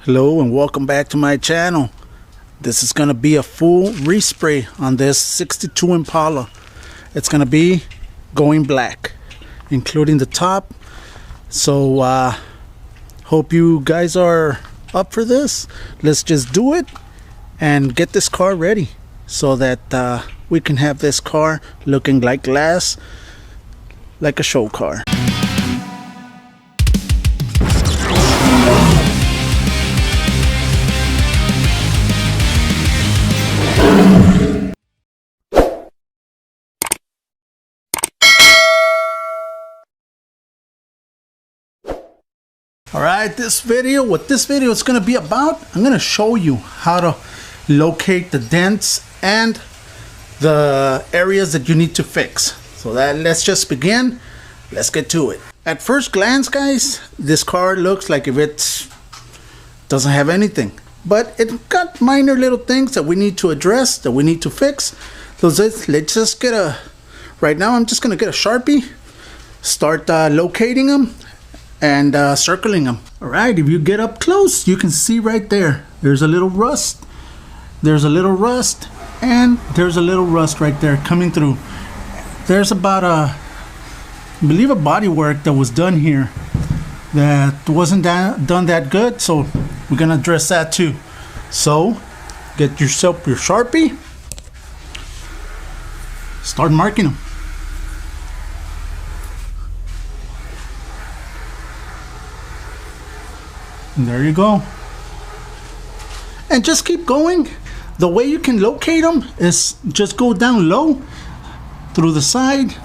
Hello and welcome back to my channel. This is going to be a full respray on this 62 Impala. It's going to be going black, including the top. So hope you guys are up for this. Let's just do it and get this car ready so that we can have this car looking like glass, like a show car. Alright, what this video is going to be about, I'm going to show you how to locate the dents and the areas that you need to fix. So let's just begin. Let's get to it. At first glance, guys, this car looks like if it doesn't have anything. But it got minor little things that we need to address, that we need to fix. So let's just get right now I'm just going to get a Sharpie, start locating them and circling them. Alright, if you get up close, you can see right there, there's a little rust, there's a little rust, and there's a little rust right there coming through. There's about I believe a body work that was done here that wasn't done that good, so we're gonna address that too. So get yourself your Sharpie, start marking them. And there you go. And just keep going. The way you can locate them is just go down low through the side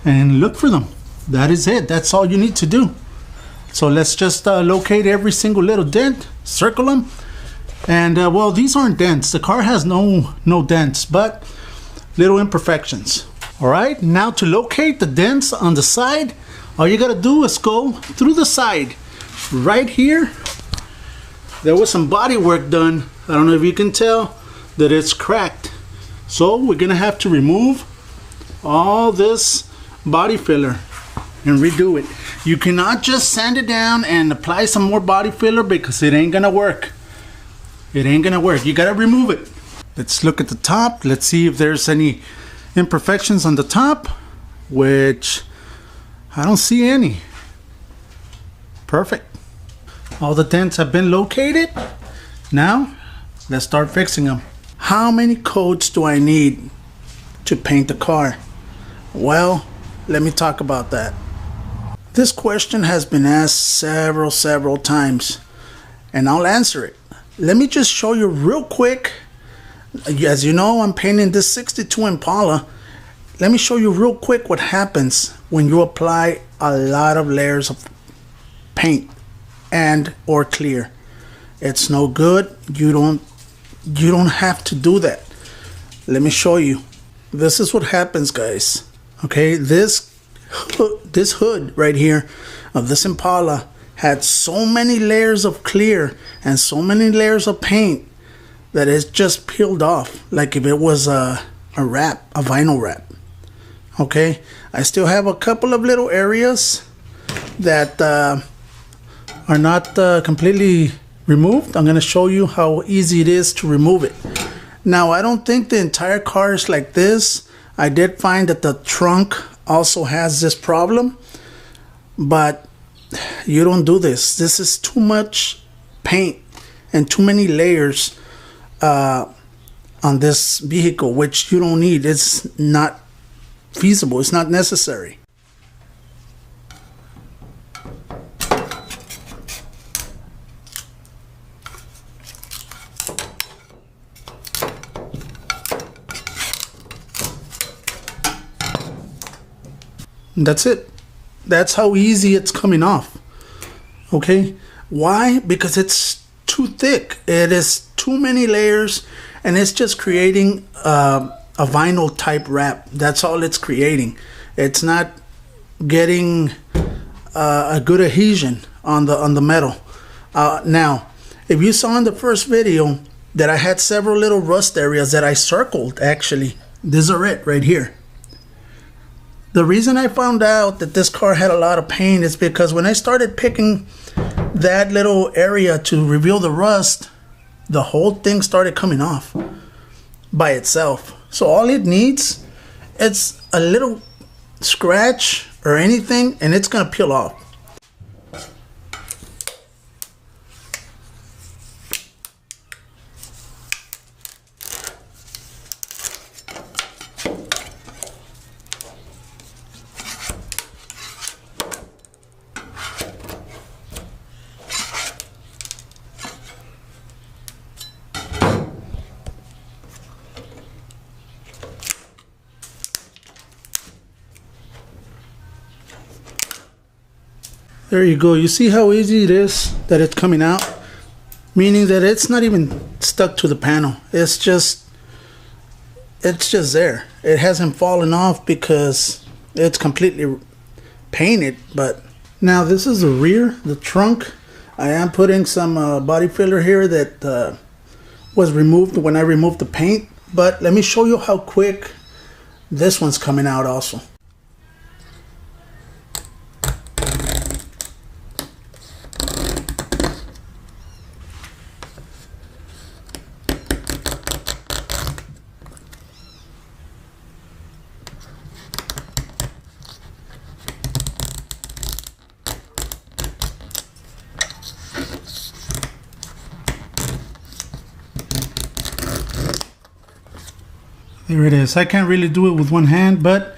and look for them. That is it. That's all you need to do. So let's just locate every single little dent, circle them. And well, these aren't dents. The car has no dents, but little imperfections. All right, now to locate the dents on the side, all you gotta do is go through the side. Right here, there was some body work done. I don't know if you can tell that it's cracked. So we're gonna have to remove all this body filler and redo it. You cannot just sand it down and apply some more body filler because it ain't gonna work. It ain't gonna work. You gotta remove it. Let's look at the top. Let's see if there's any imperfections on the top, which I don't see any. Perfect. All the dents have been located. Now let's start fixing them. How many coats do I need to paint the car? Well, let me talk about that. This question has been asked several times, and I'll answer it. Let me just show you real quick. As you know, I'm painting this 62 Impala. Let me show you real quick what happens when you apply a lot of layers of paint and or clear. It's no good. You don't have to do that. Let me show you. This is what happens, guys. Okay, this hood right here of this Impala had so many layers of clear and so many layers of paint that it's just peeled off like if it was a wrap, a vinyl wrap. Okay, I still have a couple of little areas that are not completely removed. I'm going to show you how easy it is to remove it. Now, I don't think the entire car is like this. I did find that the trunk also has this problem, but you don't do this. This is too much paint and too many layers on this vehicle, which you don't need. It's not feasible. It's not necessary. That's it. That's how easy it's coming off. Okay, why? Because it's too thick. It is too many layers, and it's just creating a vinyl type wrap. That's all it's creating. It's not getting a good adhesion on the metal. Now, if you saw in the first video that I had several little rust areas that I circled, actually, these are it right here. The reason I found out that this car had a lot of paint is because when I started picking that little area to reveal the rust, the whole thing started coming off by itself. So all it needs is a little scratch or anything, and it's gonna peel off. There you go. You see how easy it is that it's coming out? Meaning that it's not even stuck to the panel. It's just there. It hasn't fallen off because it's completely painted. But now this is the rear, the trunk. I am putting some body filler here that was removed when I removed the paint. But let me show you how quick this one's coming out also. There it is. I can't really do it with one hand, but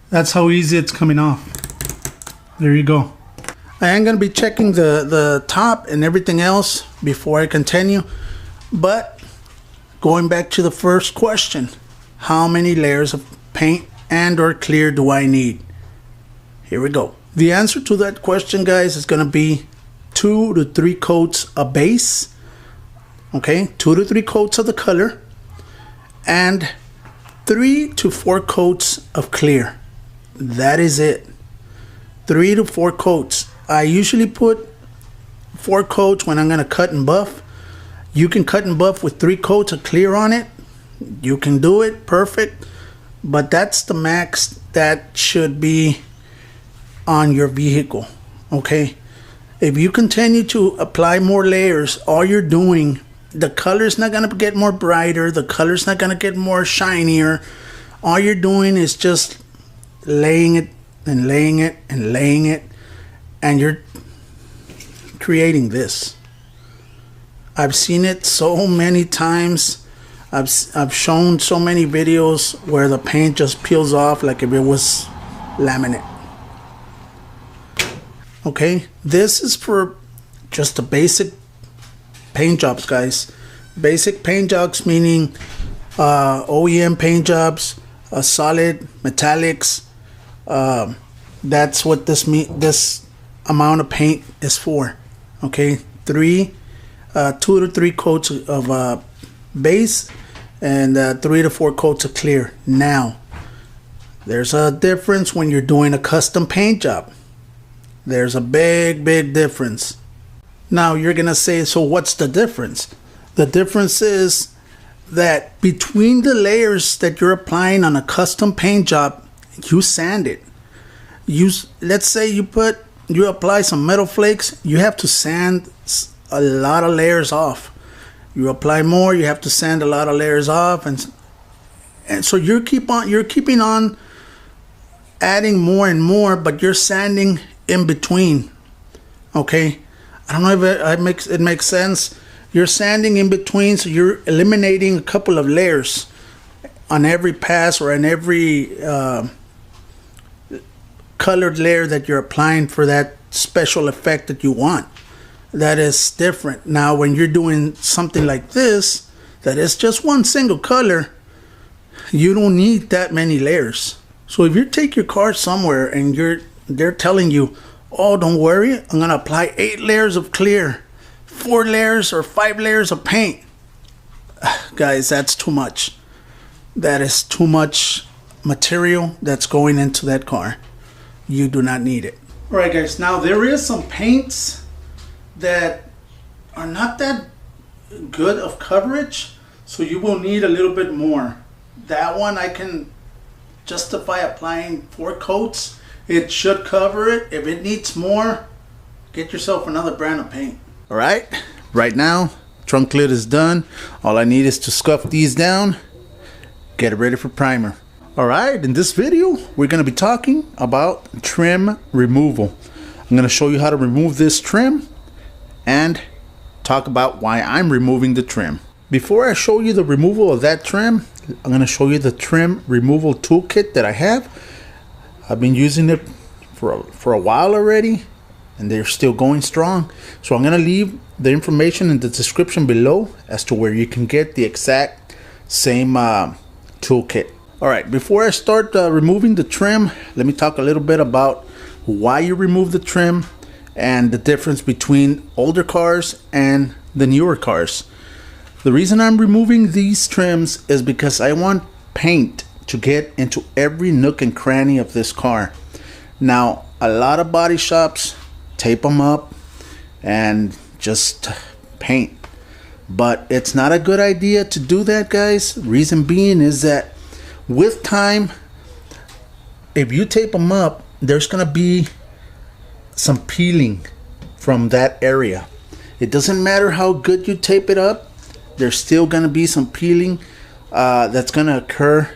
that's how easy it's coming off. There you go. I am going to be checking the top and everything else before I continue. But going back to the first question, how many layers of paint and or clear do I need? Here we go. The answer to that question, guys, is going to be 2 to 3 coats of base. Okay, 2 to 3 coats of the color. And 3 to 4 coats of clear. That is it. 3 to 4 coats. I usually put 4 coats when I'm going to cut and buff. You can cut and buff with 3 coats of clear on it. You can do it, perfect. But that's the max that should be on your vehicle. Okay. If you continue to apply more layers, all you're doing, the color's not going to get more brighter. The color's not going to get more shinier. All you're doing is just laying it and laying it and laying it. And you're creating this. I've seen it so many times. I've shown so many videos where the paint just peels off like if it was laminate. Okay, this is for just the basic paint jobs, guys. Basic paint jobs meaning OEM paint jobs, solid metallics. That's what this amount of paint is for. Okay, 2 to 3 coats of base and 3 to 4 coats of clear. Now, there's a difference when you're doing a custom paint job. There's a big difference. Now you're gonna say, so what's the difference? The difference is that between the layers that you're applying on a custom paint job, you sand it. Let's say you apply some metal flakes, you have to sand a lot of layers off. You apply more, you have to sand a lot of layers off, and so you're keeping on adding more and more, but you're sanding in between. Okay, I don't know if it makes sense. You're sanding in between, so you're eliminating a couple of layers on every pass or on every colored layer that you're applying for that special effect that you want. That is different. Now when you're doing something like this, that is just one single color, you don't need that many layers. So if you take your car somewhere and they're telling you, oh, don't worry, I'm gonna apply 8 layers of clear, 4 layers or 5 layers of paint. Guys, that's too much. That is too much material that's going into that car. You do not need it. All right, guys, now there is some paints that are not that good of coverage, so you will need a little bit more. That one I can justify applying 4 coats. It should cover it. If it needs more, get yourself another brand of paint. All right, right now, trunk lid is done. All I need is to scuff these down, get it ready for primer. All right, in this video, we're gonna be talking about trim removal. I'm gonna show you how to remove this trim and talk about why I'm removing the trim. Before I show you the removal of that trim, I'm gonna show you the trim removal toolkit that I have. I've been using it for a while already, and they're still going strong. So I'm gonna leave the information in the description below as to where you can get the exact same toolkit. All right, before I start removing the trim, let me talk a little bit about why you remove the trim and the difference between older cars and the newer cars. The reason I'm removing these trims is because I want paint to get into every nook and cranny of this car. Now, a lot of body shops tape them up and just paint, but it's not a good idea to do that, guys. Reason being is that with time, if you tape them up, there's gonna be some peeling from that area. It doesn't matter how good you tape it up, there's still gonna be some peeling that's gonna occur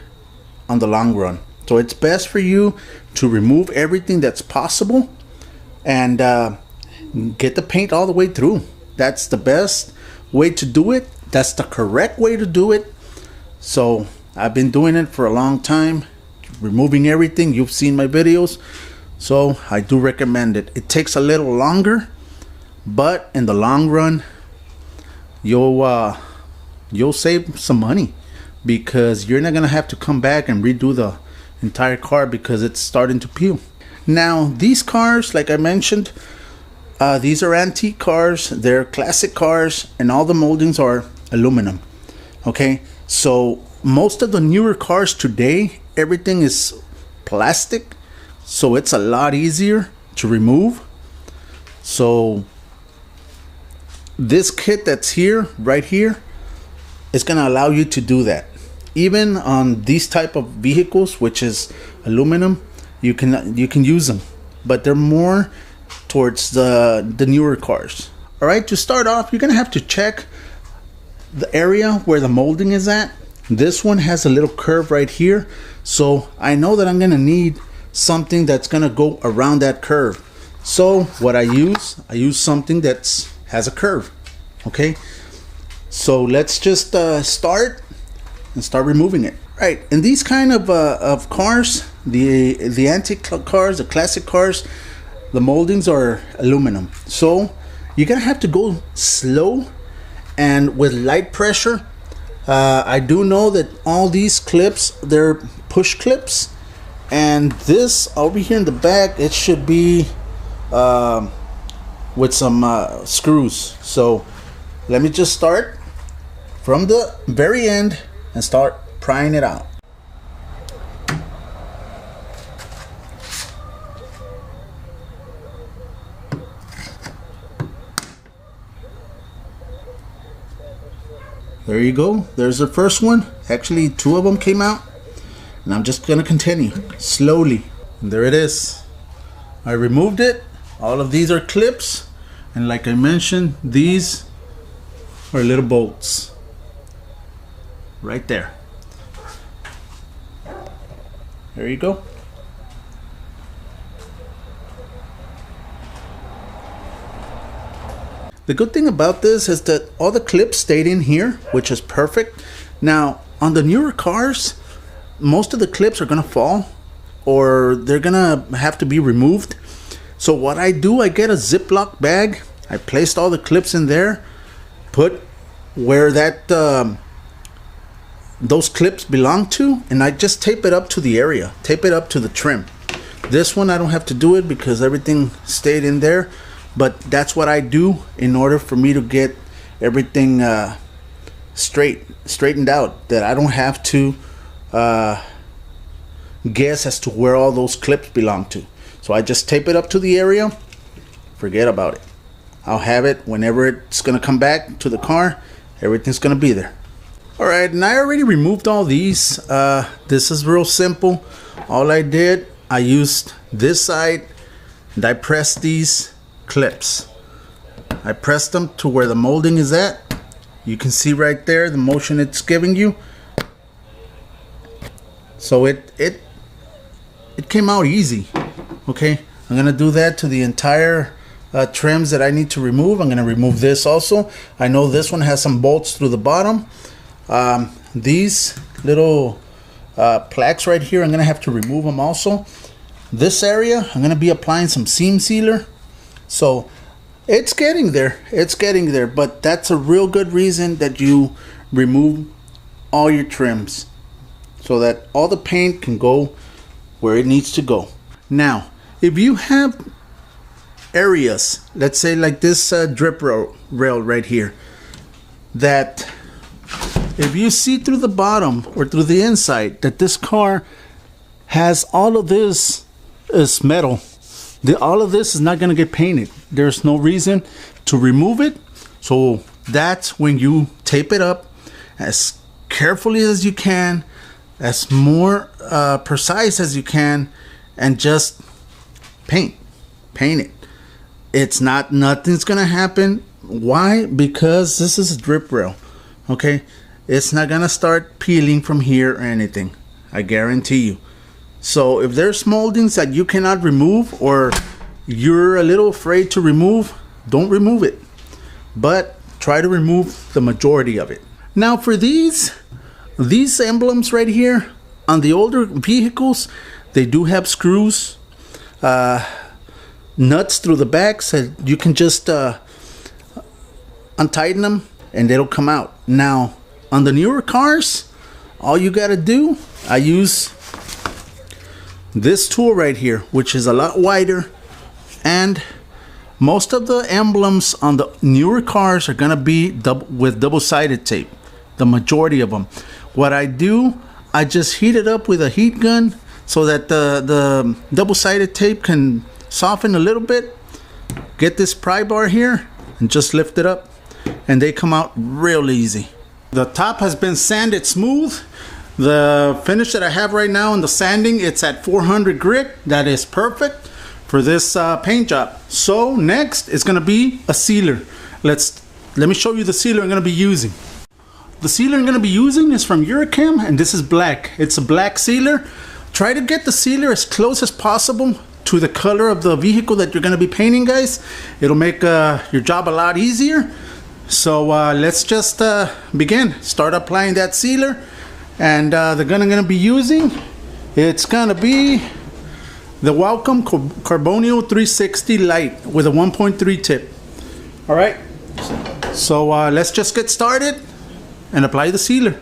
on the long run. So it's best for you to remove everything that's possible and get the paint all the way through. That's the best way to do it. That's the correct way to do it. So I've been doing it for a long time, removing everything. You've seen my videos, so I do recommend it. It takes a little longer, but in the long run, you'll save some money because you're not gonna have to come back and redo the entire car because it's starting to peel. Now, these cars, like I mentioned, these are antique cars. They're classic cars, and all the moldings are aluminum. Okay, so most of the newer cars today, everything is plastic, so it's a lot easier to remove. So this kit that's here, right here, is gonna allow you to do that. Even on these type of vehicles, which is aluminum, you can use them, but they're more towards the newer cars. All right, to start off, you're gonna have to check the area where the molding is at. This one has a little curve right here, so I know that I'm gonna need something that's gonna go around that curve. So what I use something that has a curve. Okay, so let's just start removing it. Right, in these kind of cars, the antique cars, the classic cars, the moldings are aluminum, so you're gonna have to go slow and with light pressure. I do know that all these clips, they're push clips, and this over here in the back, it should be with some screws. So let me just start from the very end and start prying it out. There you go. There's the first one. Actually, two of them came out, and I'm just gonna continue slowly. And there it is. I removed it. All of these are clips, and like I mentioned, these are little bolts right there. There you go. The good thing about this is that all the clips stayed in here, which is perfect. Now, on the newer cars, most of the clips are gonna fall or they're gonna have to be removed. So what I do, I get a Ziploc bag. I placed all the clips in there, put where that those clips belong to, and I just tape it up to the area, tape it up to the trim. This one I don't have to do it because everything stayed in there, but that's what I do in order for me to get everything straightened out, that I don't have to guess as to where all those clips belong to. So I just tape it up to the area, forget about it. I'll have it whenever it's gonna come back to the car, everything's gonna be there. All right, and I already removed all these. This is real simple. All I did, I used this side and I pressed these clips. I pressed them to where the molding is at. You can see right there the motion it's giving you. So it came out easy. Okay, I'm gonna do that to the entire trims that I need to remove. I'm gonna remove this also. I know this one has some bolts through the bottom. These little plaques right here, I'm gonna have to remove them also. This area, I'm gonna be applying some seam sealer. So it's getting there, but that's a real good reason that you remove all your trims so that all the paint can go where it needs to go. Now, if you have areas, let's say like this drip rail right here, that if you see through the bottom or through the inside that this car has all of this is metal, all of this is not going to get painted. There's no reason to remove it. So that's when you tape it up as carefully as you can, as more precise as you can, and just paint it. It's not, nothing's going to happen. Why? Because this is a drip rail. Okay, it's not going to start peeling from here or anything, I guarantee you. So if there's moldings that you cannot remove, or you're a little afraid to remove, don't remove it, but try to remove the majority of it. Now for these emblems right here on the older vehicles, they do have screws, nuts through the back, so you can just untighten them and it'll come out. Now on the newer cars, all you gotta do, I use this tool right here, which is a lot wider, and most of the emblems on the newer cars are gonna be with double-sided tape, the majority of them. What I do, I just heat it up with a heat gun so that the double-sided tape can soften a little bit. Get this pry bar here and just lift it up, and they come out real easy. The top has been sanded smooth. The finish that I have right now in the sanding, it's at 400 grit. That is perfect for this paint job. So next is going to be a sealer. Let me show you the sealer I'm going to be using. The sealer I'm going to be using is from Eurochem, and this is black. It's a black sealer. Try to get the sealer as close as possible to the color of the vehicle that you're going to be painting, guys. It'll make your job a lot easier. So let's just begin. Start applying that sealer. And the gun I'm going to be using, it's going to be the Welcome Carbonio 360 Light with a 1.3 tip. All right, so let's just get started and apply the sealer.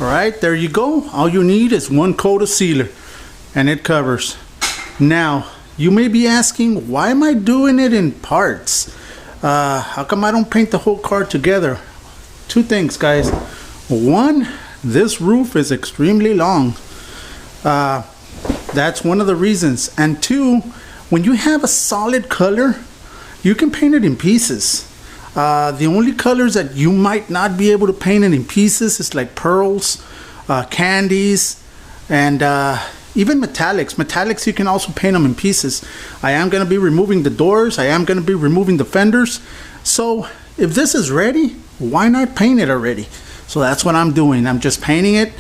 Alright, there you go. All you need is one coat of sealer and it covers. Now, you may be asking, why am I doing it in parts? How come I don't paint the whole car together? Two things, guys. One, this roof is extremely long. That's one of the reasons. And two, when you have a solid color, you can paint it in pieces. The only colors that you might not be able to paint it in pieces is like pearls, candies, and even metallics. Metallics, you can also paint them in pieces. I am going to be removing the doors. I am going to be removing the fenders. So if this is ready, why not paint it already? So that's what I'm doing. I'm just painting it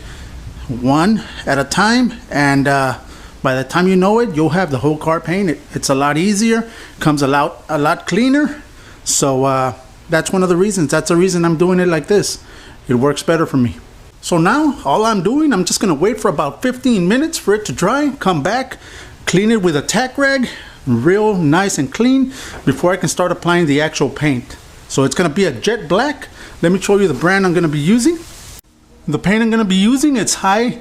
one at a time, and by the time you know it, you'll have the whole car painted. It's a lot easier, comes a lot cleaner. So that's one of the reasons. That's the reason I'm doing it like this. It works better for me. So now all I'm doing, I'm just gonna wait for about 15 minutes for it to dry, come back, clean it with a tack rag, real nice and clean, before I can start applying the actual paint. So it's gonna be a jet black. Let me show you the brand I'm gonna be using. The paint I'm gonna be using, it's High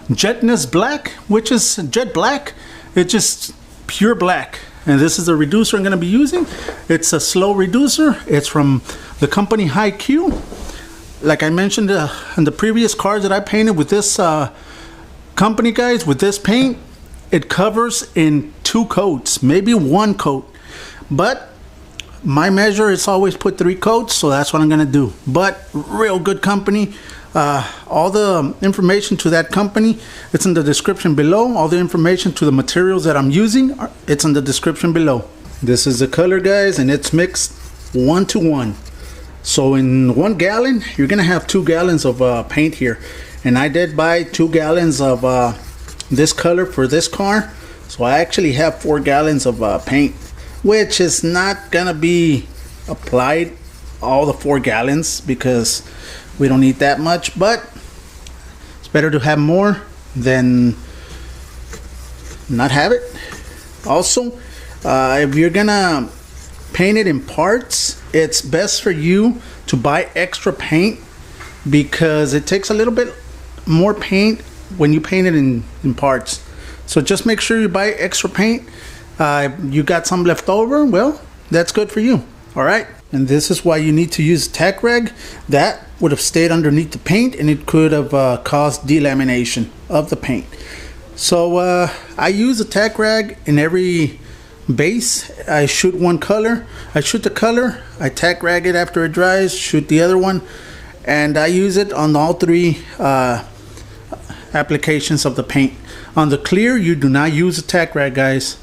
Jetness Black, which is jet black. It's just pure black. And this is the reducer I'm gonna be using. It's a slow reducer. It's from the company High Q. Like I mentioned in the previous cars that I painted with this company, guys, with this paint, it covers in 2 coats, maybe 1 coat. But my measure is always put 3 coats, so that's what I'm gonna do. But real good company. All the information to that company, it's in the description below. All the information to the materials that I'm using, it's in the description below. This is the color, guys, and it's mixed 1-to-1. So in 1 gallon, you're gonna have 2 gallons of paint here. And I did buy 2 gallons of this color for this car. So I actually have 4 gallons of paint, which is not gonna be applied all the 4 gallons because we don't need that much, but it's better to have more than not have it. Also, if you're gonna paint it in parts, it's best for you to buy extra paint because it takes a little bit more paint when you paint it in parts. So just make sure you buy extra paint. You got some left over, well, that's good for you. All right, and this is why you need to use tack rag. That would have stayed underneath the paint and it could have caused delamination of the paint. So I use a tack rag in every base. I shoot one color, I shoot the color, I tack rag it after it dries, shoot the other one, and I use it on all 3 applications of the paint. On the clear, you do not use a tack rag, guys.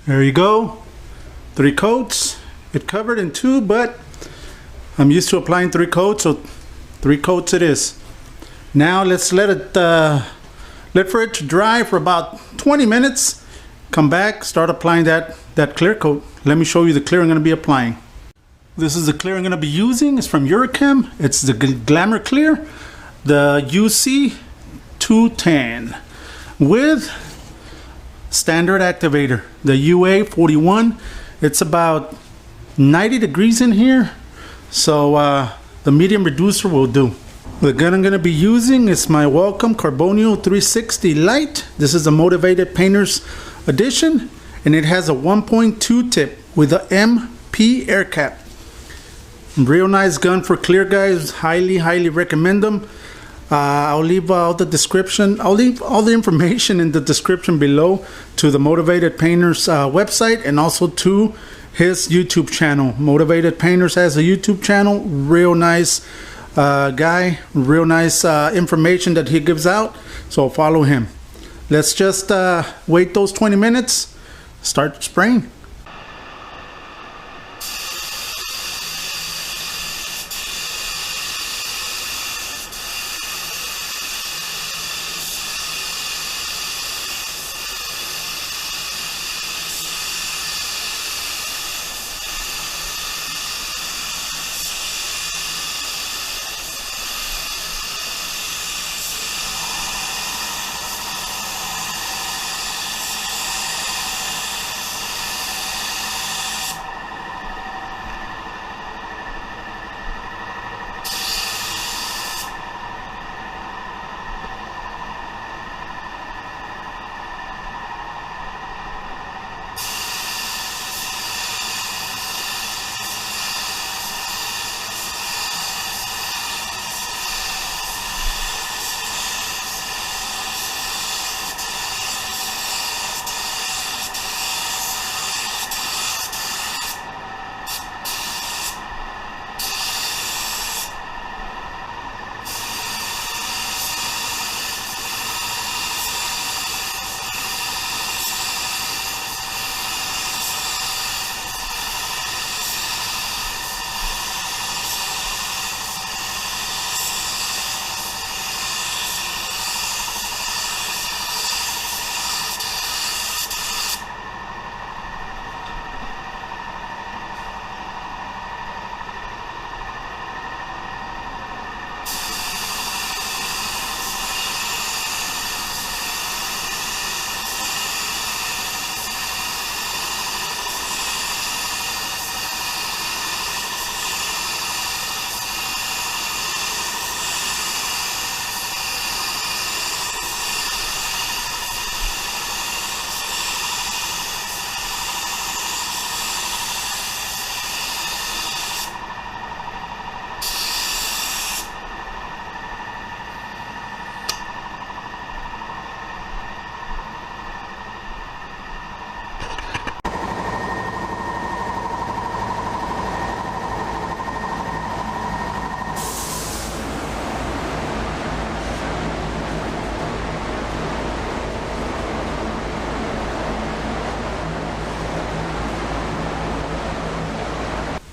There you go. 3 coats. It covered in 2, but I'm used to applying 3 coats, so 3 coats it is. Now let's let for it to dry for about 20 minutes. Come back, start applying that clear coat. Let me show you the clear I'm going to be applying. This is the clear I'm going to be using. It's from Eurochem. It's the Glamour Clear, the UC 210 with standard activator, the UA 41. It's about 90 degrees in here, so the medium reducer will do. The gun I'm going to be using is my Welcome Carbonio 360 Light. This is a Motivated Painters edition, and it has a 1.2 tip with a MP air cap. Real nice gun for clear, guys. Highly recommend them. I'll leave all the description. I'll leave all the information in the description below to the Motivated Painters website, and also to his YouTube channel. Motivated Painters has a YouTube channel. Real nice guy. Real nice information that he gives out. So follow him. Let's just wait those 20 minutes. Start spraying.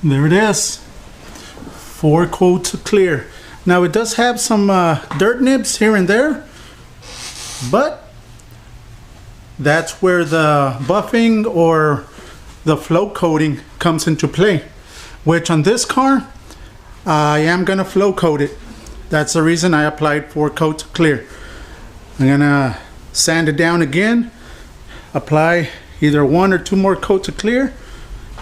There it is. 4 coats of clear. Now it does have some dirt nibs here and there, but that's where the buffing or the float coating comes into play, which on this car I am gonna float coat it. That's the reason I applied 4 coats of clear. I'm gonna sand it down again, apply either 1 or 2 more coats of clear,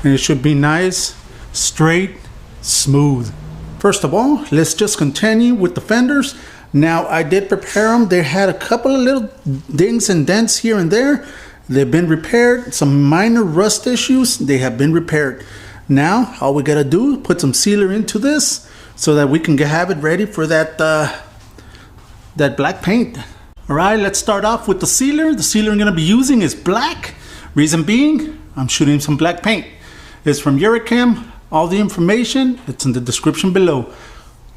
and it should be nice, straight, smooth. First of all, let's just continue with the fenders. Now I did prepare them. They had a couple of little dings and dents here and there. They've been repaired. Some minor rust issues, they have been repaired. Now all we gotta do is put some sealer into this so that we can have it ready for that black paint. All right, let's start off with the sealer. The sealer I'm gonna be using is black. Reason being, I'm shooting some black paint. It's from Eurochem. All the information, it's in the description below.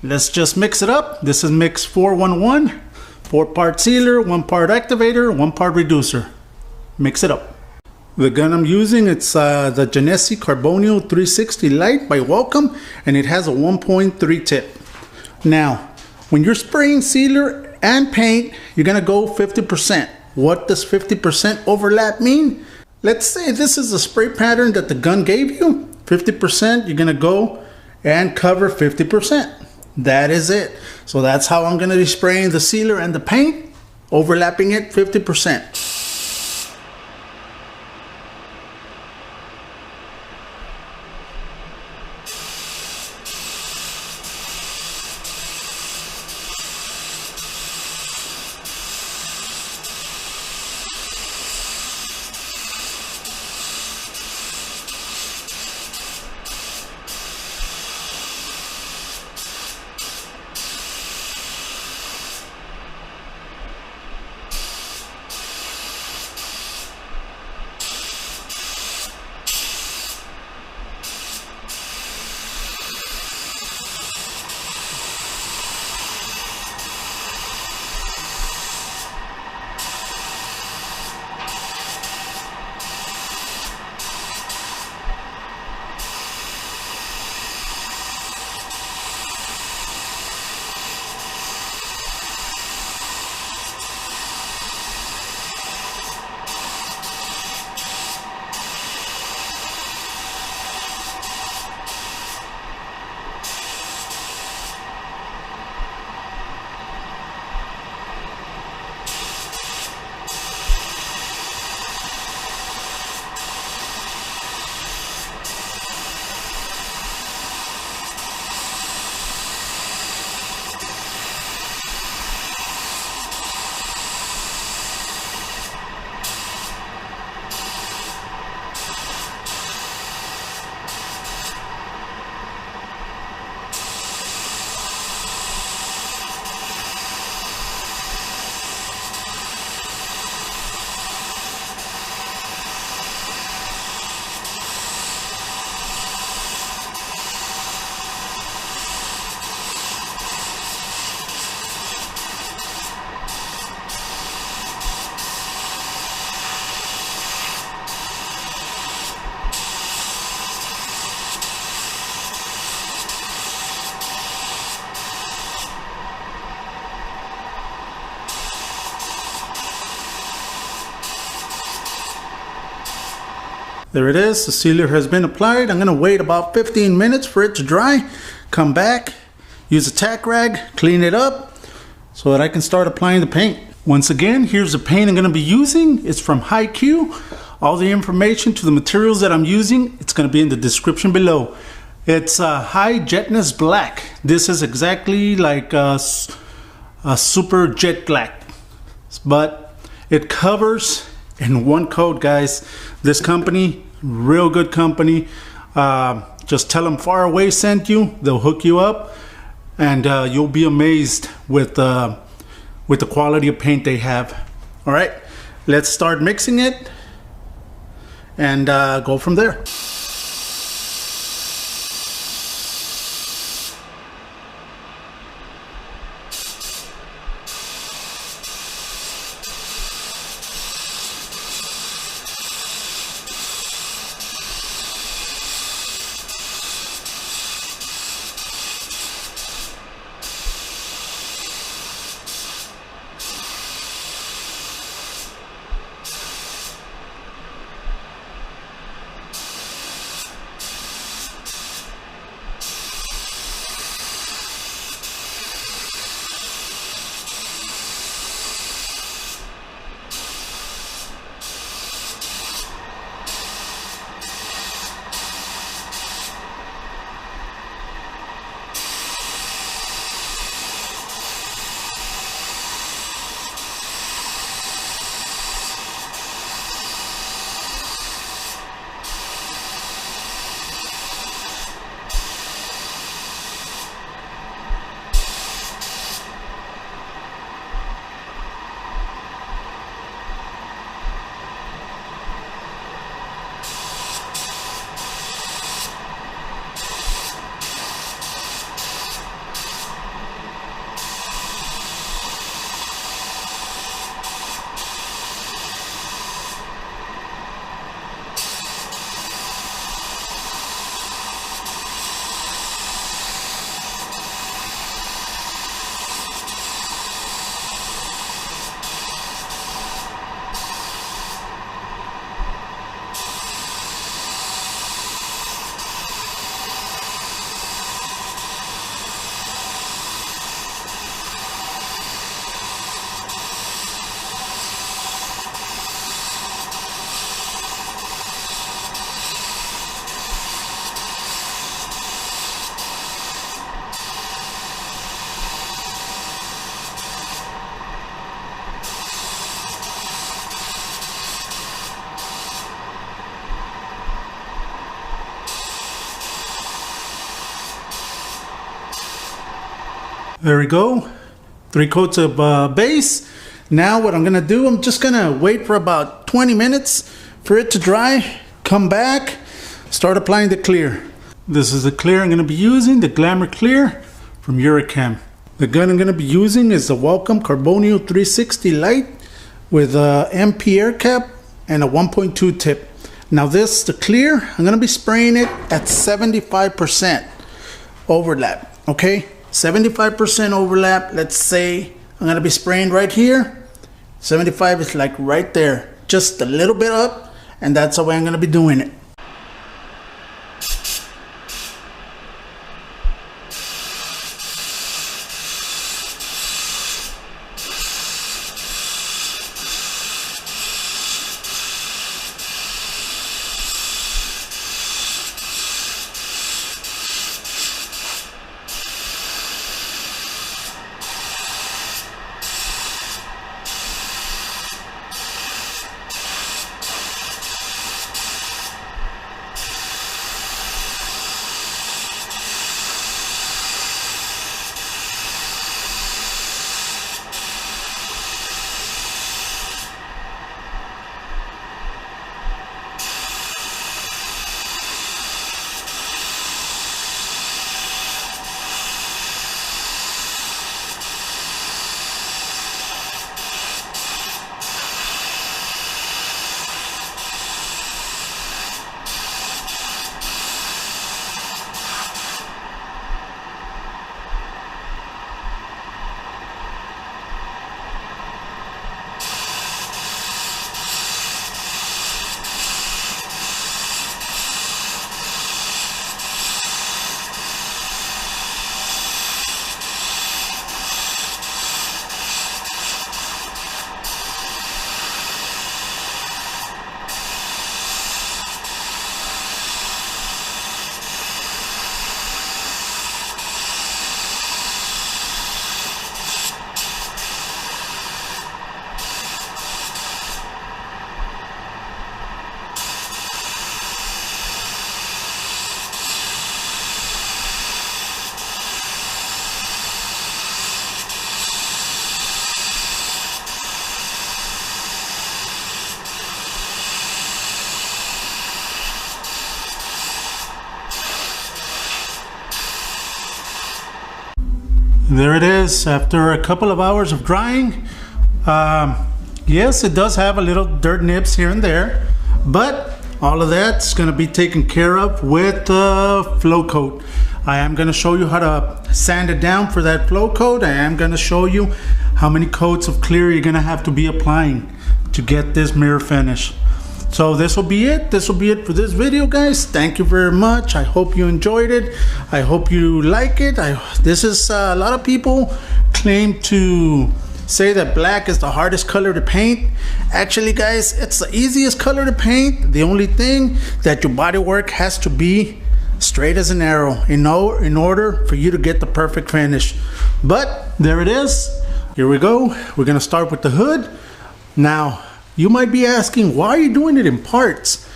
Let's just mix it up. This is mix 411. 4 part sealer, 1 part activator, 1 part reducer. Mix it up. The gun I'm using, it's the Genesi Carbonio 360 Light by Welcome, and it has a 1.3 tip. Now, when you're spraying sealer and paint, you're gonna go 50%. What does 50% overlap mean? Let's say this is the spray pattern that the gun gave you. 50%, you're gonna go and cover 50%. That is it. So that's how I'm gonna be spraying the sealer and the paint, overlapping it 50%. There it is, the sealer has been applied. I'm gonna wait about 15 minutes for it to dry, come back, use a tack rag, clean it up so that I can start applying the paint. Once again, here's the paint I'm gonna be using. It's from Hi-Q. All the information to the materials that I'm using, it's gonna be in the description below. It's High Jetness Black. This is exactly like a super jet black, but it covers in one coat, guys. This company, real good company. Just tell them Faraway sent you. They'll hook you up, and you'll be amazed with the quality of paint they have. All right, let's start mixing it and go from there. There we go. 3 coats of base. Now what I'm gonna do, I'm just gonna wait for about 20 minutes for it to dry. Come back, start applying the clear. This is the clear I'm gonna be using, the Glamour Clear from Eurochem. The gun I'm gonna be using is the Welcome Carbonio 360 Light with a MP air cap and a 1.2 tip. Now this, the clear, I'm gonna be spraying it at 75% overlap, okay? 75% overlap. Let's say I'm gonna be spraying right here. 75 is like right there, just a little bit up, and that's the way I'm gonna be doing it. There it is after a couple of hours of drying. Yes, it does have a little dirt nips here and there, but all of that's going to be taken care of with the flow coat. I am going to show you how to sand it down for that flow coat. I am going to show you how many coats of clear you're going to have to be applying to get this mirror finish. So this will be it. This will be it for this video, guys. Thank you very much. I hope you enjoyed it. I hope you like it. This is a lot of people claim to say that black is the hardest color to paint. Actually, guys, it's the easiest color to paint. The only thing that your body work has to be straight as an arrow in order for you to get the perfect finish. But there it is. Here we go. We're gonna start with the hood. Now, you might be asking, why are you doing it in parts?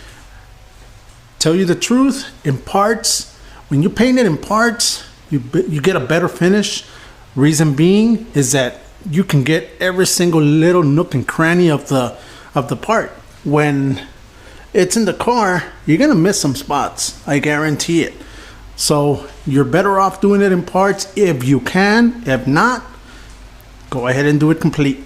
Tell you the truth, in parts, when you paint it in parts, you get a better finish. Reason being is that you can get every single little nook and cranny of the part. When it's in the car, you're gonna miss some spots, I guarantee it. So you're better off doing it in parts if you can. If not, go ahead and do it complete.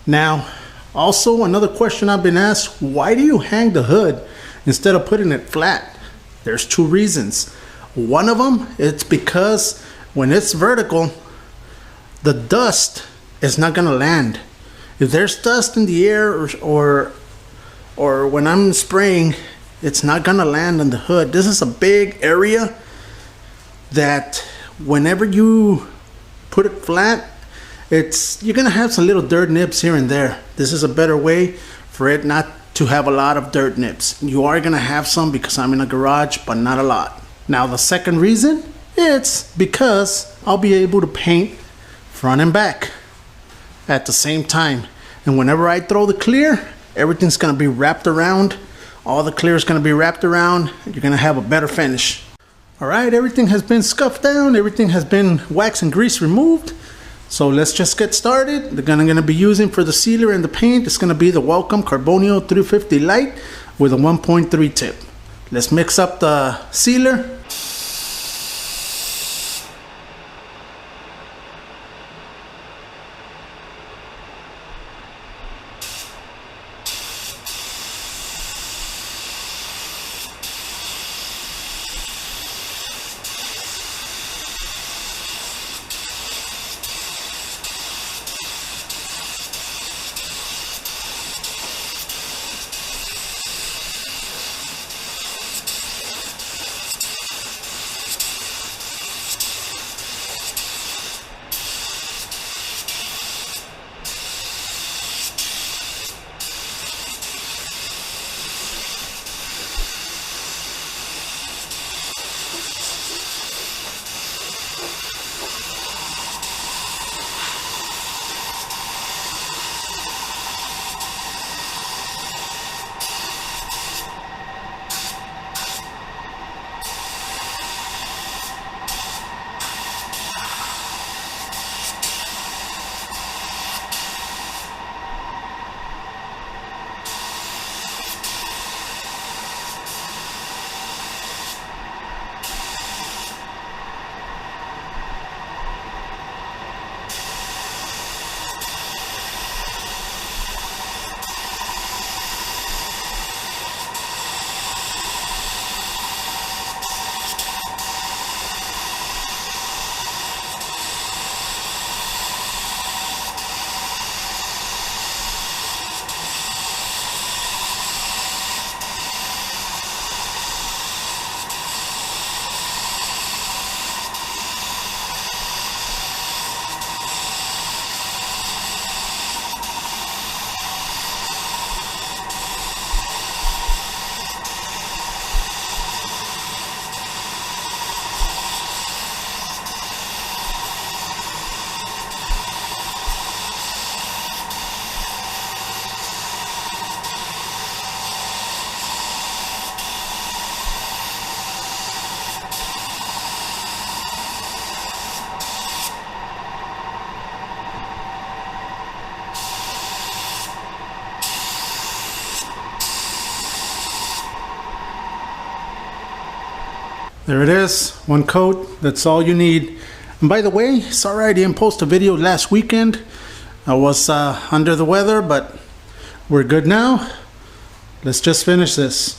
Now, also, another question I've been asked, why do you hang the hood instead of putting it flat? There's 2 reasons. One of them, it's because when it's vertical, the dust is not gonna land. If there's dust in the air or when I'm spraying, it's not gonna land on the hood. This is a big area that whenever you put it flat, you're gonna have some little dirt nips here and there. This is a better way for it not to have a lot of dirt nips. You are gonna have some because I'm in a garage, but not a lot. Now the second reason, it's because I'll be able to paint front and back at the same time. And whenever I throw the clear, everything's gonna be wrapped around. All the clear is gonna be wrapped around. You're gonna have a better finish. All right, everything has been scuffed down. Everything has been wax and grease removed. So let's just get started. The gun I'm going to be using for the sealer and the paint is going to be the Welcome Carbonio 350 Light with a 1.3 tip. Let's mix up the sealer. There it is, one coat, that's all you need. And by the way, sorry I didn't post a video last weekend. I was under the weather, but we're good now. Let's just finish this.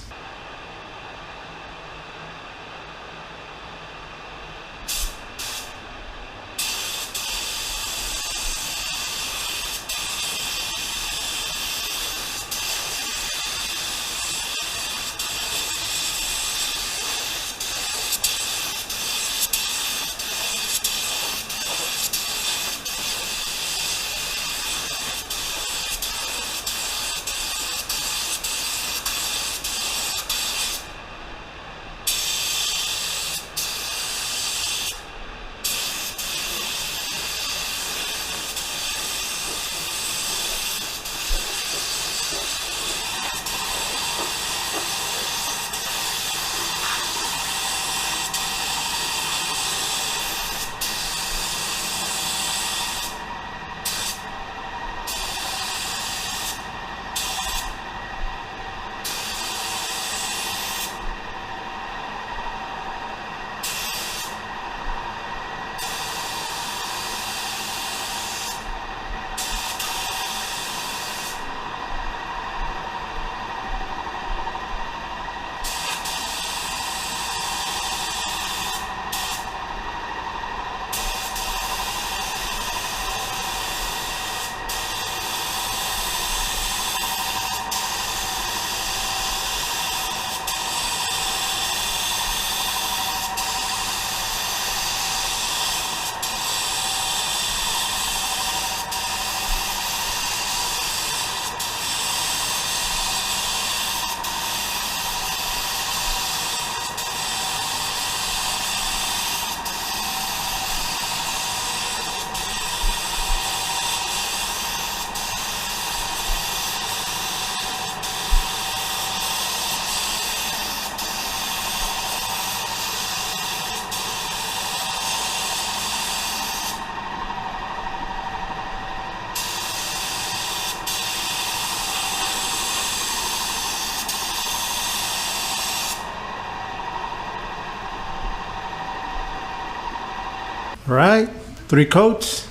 All right, 3 coats.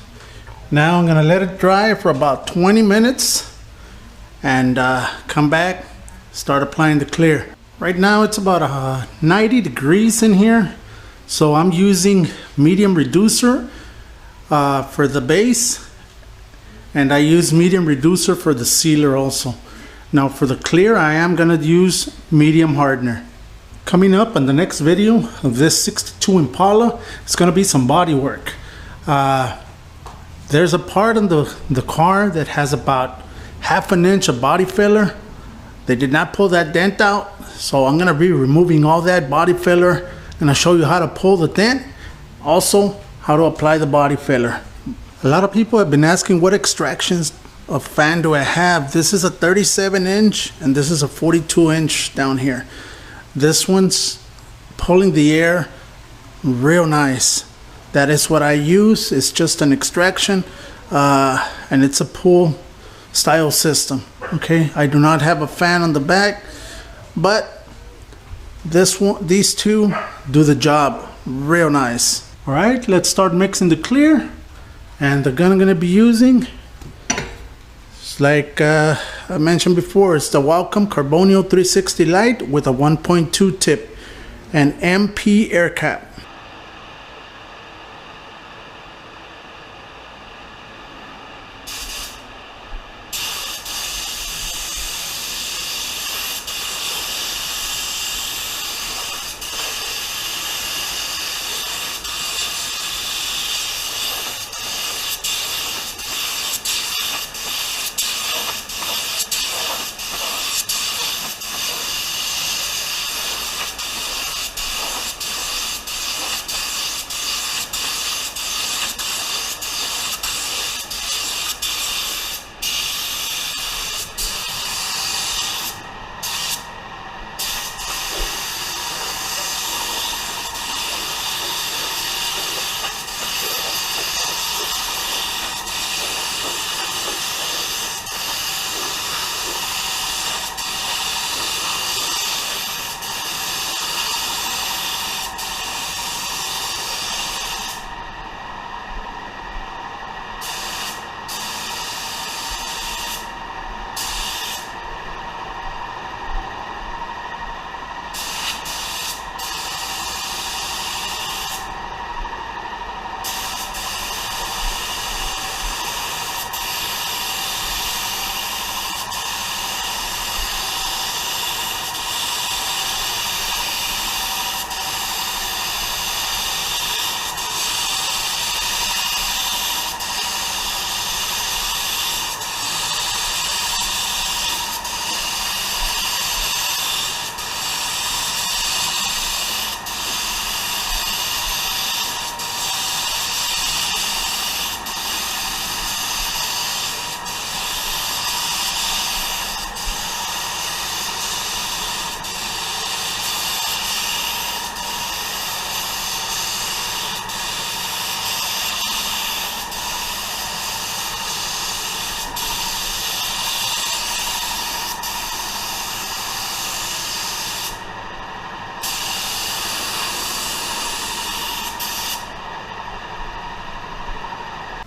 Now I'm gonna let it dry for about 20 minutes and come back, start applying the clear. Right now it's about 90 degrees in here, so I'm using medium reducer for the base, and I use medium reducer for the sealer also. Now for the clear, I am gonna use medium hardener. Coming up on the next video of this 62 Impala, it's gonna be some body work. There's a part on the car that has about 1/2 inch of body filler. They did not pull that dent out, so I'm gonna be removing all that body filler, and I'll show you how to pull the dent, also how to apply the body filler. A lot of people have been asking what extractions of fan do I have. This is a 37 inch and this is a 42 inch down here. This one's pulling the air real nice. That is what I use. It's just an extraction and it's a pull style system. Okay, I do not have a fan on the back, but these two do the job real nice. All right, let's start mixing the clear. And the gun I'm gonna be using, it's like I mentioned before, it's the Welcome Carbonio 360 Light with a 1.2 tip and MP air cap.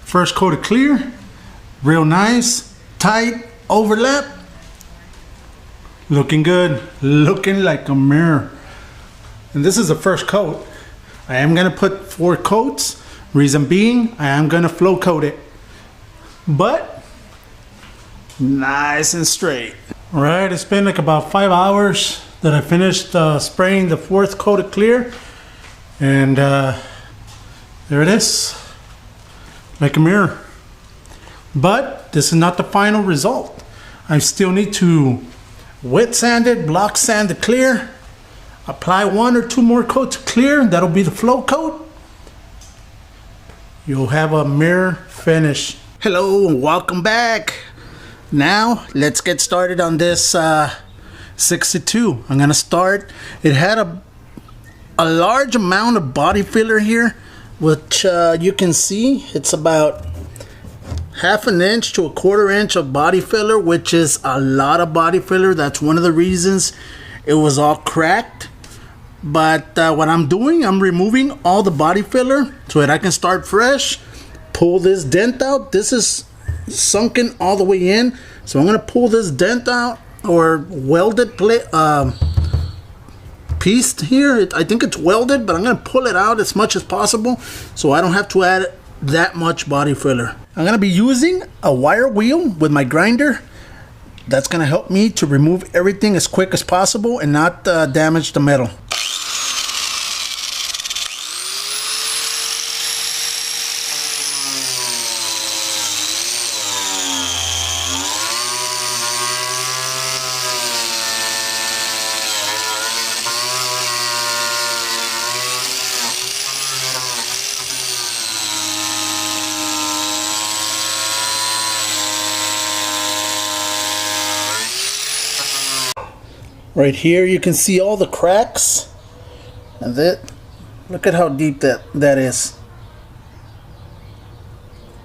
First coat of clear, real nice, tight, overlap. Looking good, looking like a mirror. And this is the first coat. I am gonna put 4 coats. Reason being, I am gonna flow coat it. But, nice and straight. All right, it's been like about 5 hours that I finished spraying the 4th coat of clear. And there it is. Like a mirror. But this is not the final result. I still need to wet sand it, block sand the clear, apply 1 or 2 more coats of clear. That'll be the flow coat. You'll have a mirror finish. Hello and welcome back. Now let's get started on this 62. I'm gonna start. It had a large amount of body filler here, which you can see it's about 1/2 inch to 1/4 inch of body filler, which is a lot of body filler. That's one of the reasons it was all cracked. But what I'm doing, I'm removing all the body filler so that I can start fresh. Pull this dent out. This is sunken all the way in, so I'm gonna pull this dent out, or welded piece here. I think it's welded, but I'm gonna pull it out as much as possible so I don't have to add that much body filler. I'm gonna be using a wire wheel with my grinder. That's gonna help me to remove everything as quick as possible and not damage the metal. Right here you can see all the cracks, and look at how deep that is.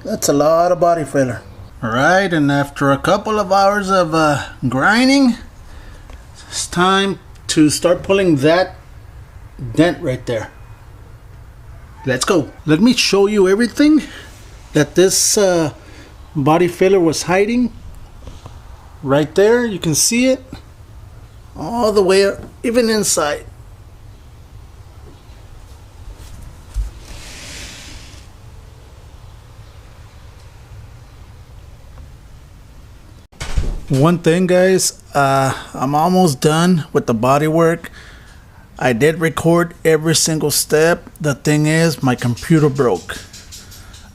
That's a lot of body filler. Alright, and after a couple of hours of grinding, it's time to start pulling that dent right there. Let's go. Let me show you everything that this body filler was hiding. Right there, you can see it all the way up, even inside. One thing, guys, I'm almost done with the body work. I did record every single step. The thing is, my computer broke.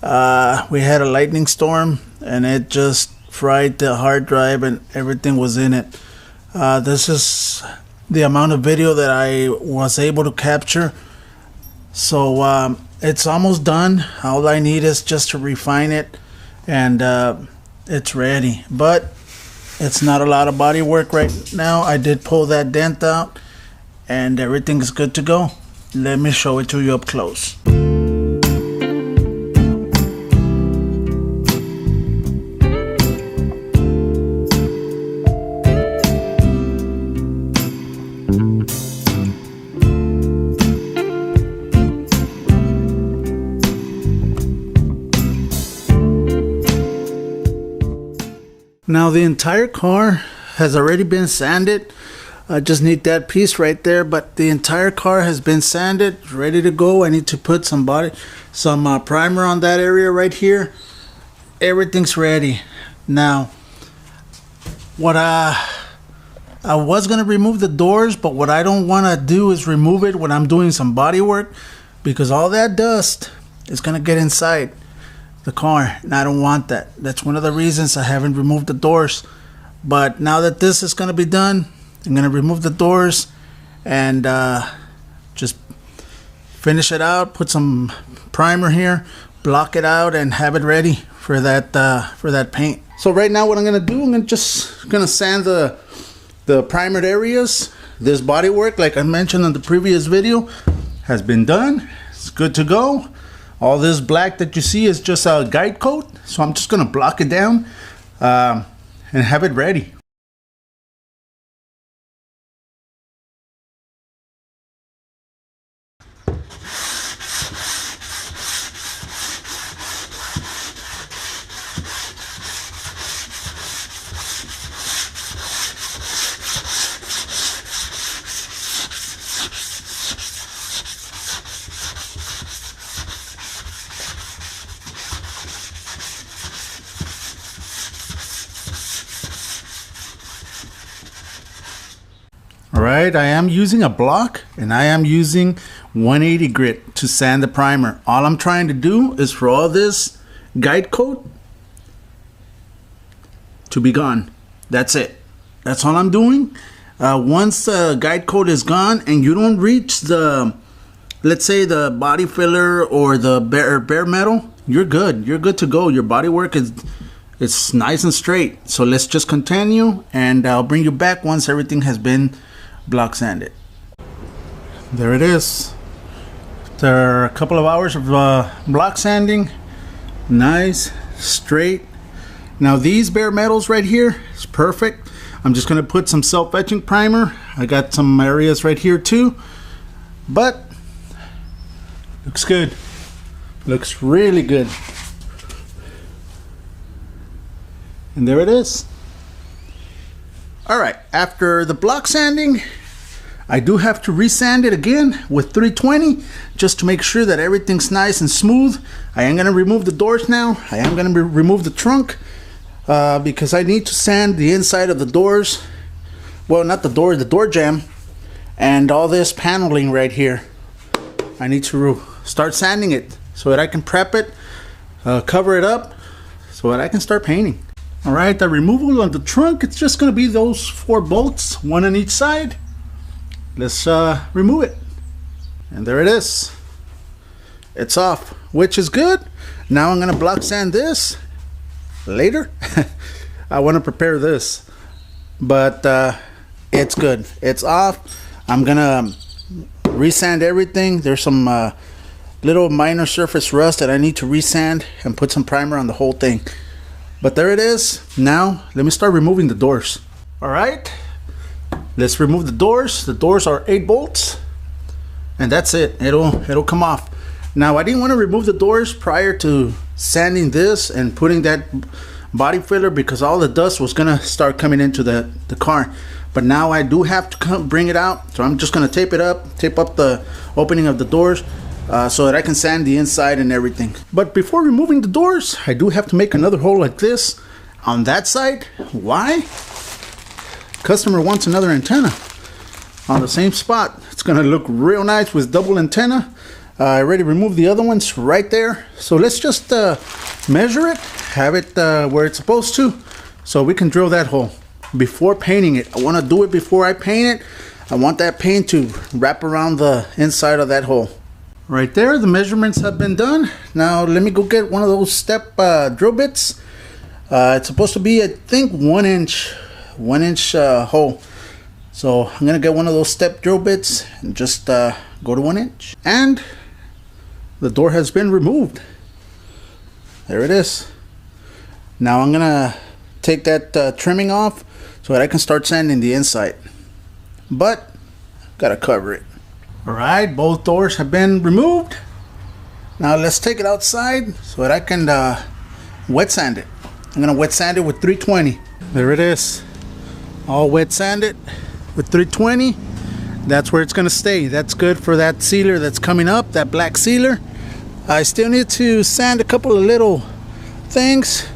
We had a lightning storm and it just fried the hard drive and everything was in it. This is the amount of video that I was able to capture. So it's almost done. All I need is just to refine it, and it's ready. But it's not a lot of body work right now. I did pull that dent out and everything is good to go. Let me show it to you up close. Now the entire car has already been sanded. I just need that piece right there, but the entire car has been sanded, ready to go. I need to put some primer on that area right here. Everything's ready. Now, what I was gonna remove the doors, but what I don't wanna do is remove it when I'm doing some body work, because all that dust is gonna get inside the car, and I don't want that. That's one of the reasons I haven't removed the doors. But now that this is going to be done, I'm going to remove the doors and just finish it out, put some primer here, block it out, and have it ready for that paint. So right now what I'm going to do, I'm just going to sand the primered areas. This body work, like I mentioned in the previous video, has been done. It's good to go. All this black that you see is just a guide coat, so I'm just gonna block it down and have it ready. Alright, I am using a block and I am using 180 grit to sand the primer. All I'm trying to do is for all this guide coat to be gone. That's it. That's all I'm doing. Once the guide coat is gone and you don't reach the, let's say, the body filler or the bare metal, you're good. You're good to go. Your body work is nice and straight. So let's just continue, and I'll bring you back once everything has been block sanded. There it is. There are a couple of hours of block sanding. Nice, straight. Now these bare metals right here is perfect. I'm just gonna put some self-etching primer. I got some areas right here too. but looks good. Looks really good. And there it is. Alright, after the block sanding, I do have to resand it again with 320 just to make sure that everything's nice and smooth. I am going to remove the doors now. I am going to remove the trunk because I need to sand the inside of the doors. Well, not the door, the door jamb, and all this paneling right here. I need to start sanding it so that I can prep it, cover it up, so that I can start painting. Alright, the removal of the trunk, it's just going to be those 4 bolts, one on each side. Let's remove it. And there it is. It's off, which is good. Now I'm going to block sand this later. I want to prepare this, but it's good. It's off. I'm going to resand everything. There's some little minor surface rust that I need to resand and put some primer on the whole thing. But there it is. Now let me start removing the doors. Alright, let's remove the doors. The doors are 8 bolts, and that's it. It'll come off. Now I didn't want to remove the doors prior to sanding this and putting that body filler because all the dust was gonna start coming into the car. But now I do have to bring it out, so I'm just gonna tape up the opening of the doors so that I can sand the inside and everything. But before removing the doors, I do have to make another hole like this on that side. Why? Customer wants another antenna on the same spot. It's gonna look real nice with double antenna. I already removed the other ones right there. So let's just measure it, have it where it's supposed to, so we can drill that hole before painting it. I want to do it before I paint it. I want that paint to wrap around the inside of that hole. Right there, the measurements have been done. Now let me go get one of those step drill bits. It's supposed to be, I think, 1 inch hole. So I'm gonna get one of those step drill bits and just go to 1 inch. And the door has been removed. There it is. Now I'm gonna take that trimming off so that I can start sanding the inside, but gotta cover it. Alright, both doors have been removed. Now let's take it outside so that I can wet sand it. I'm gonna wet sand it with 320. There it is, all wet sanded with 320. That's where it's gonna stay. That's good for that sealer that's coming up, that black sealer. I still need to sand a couple of little things.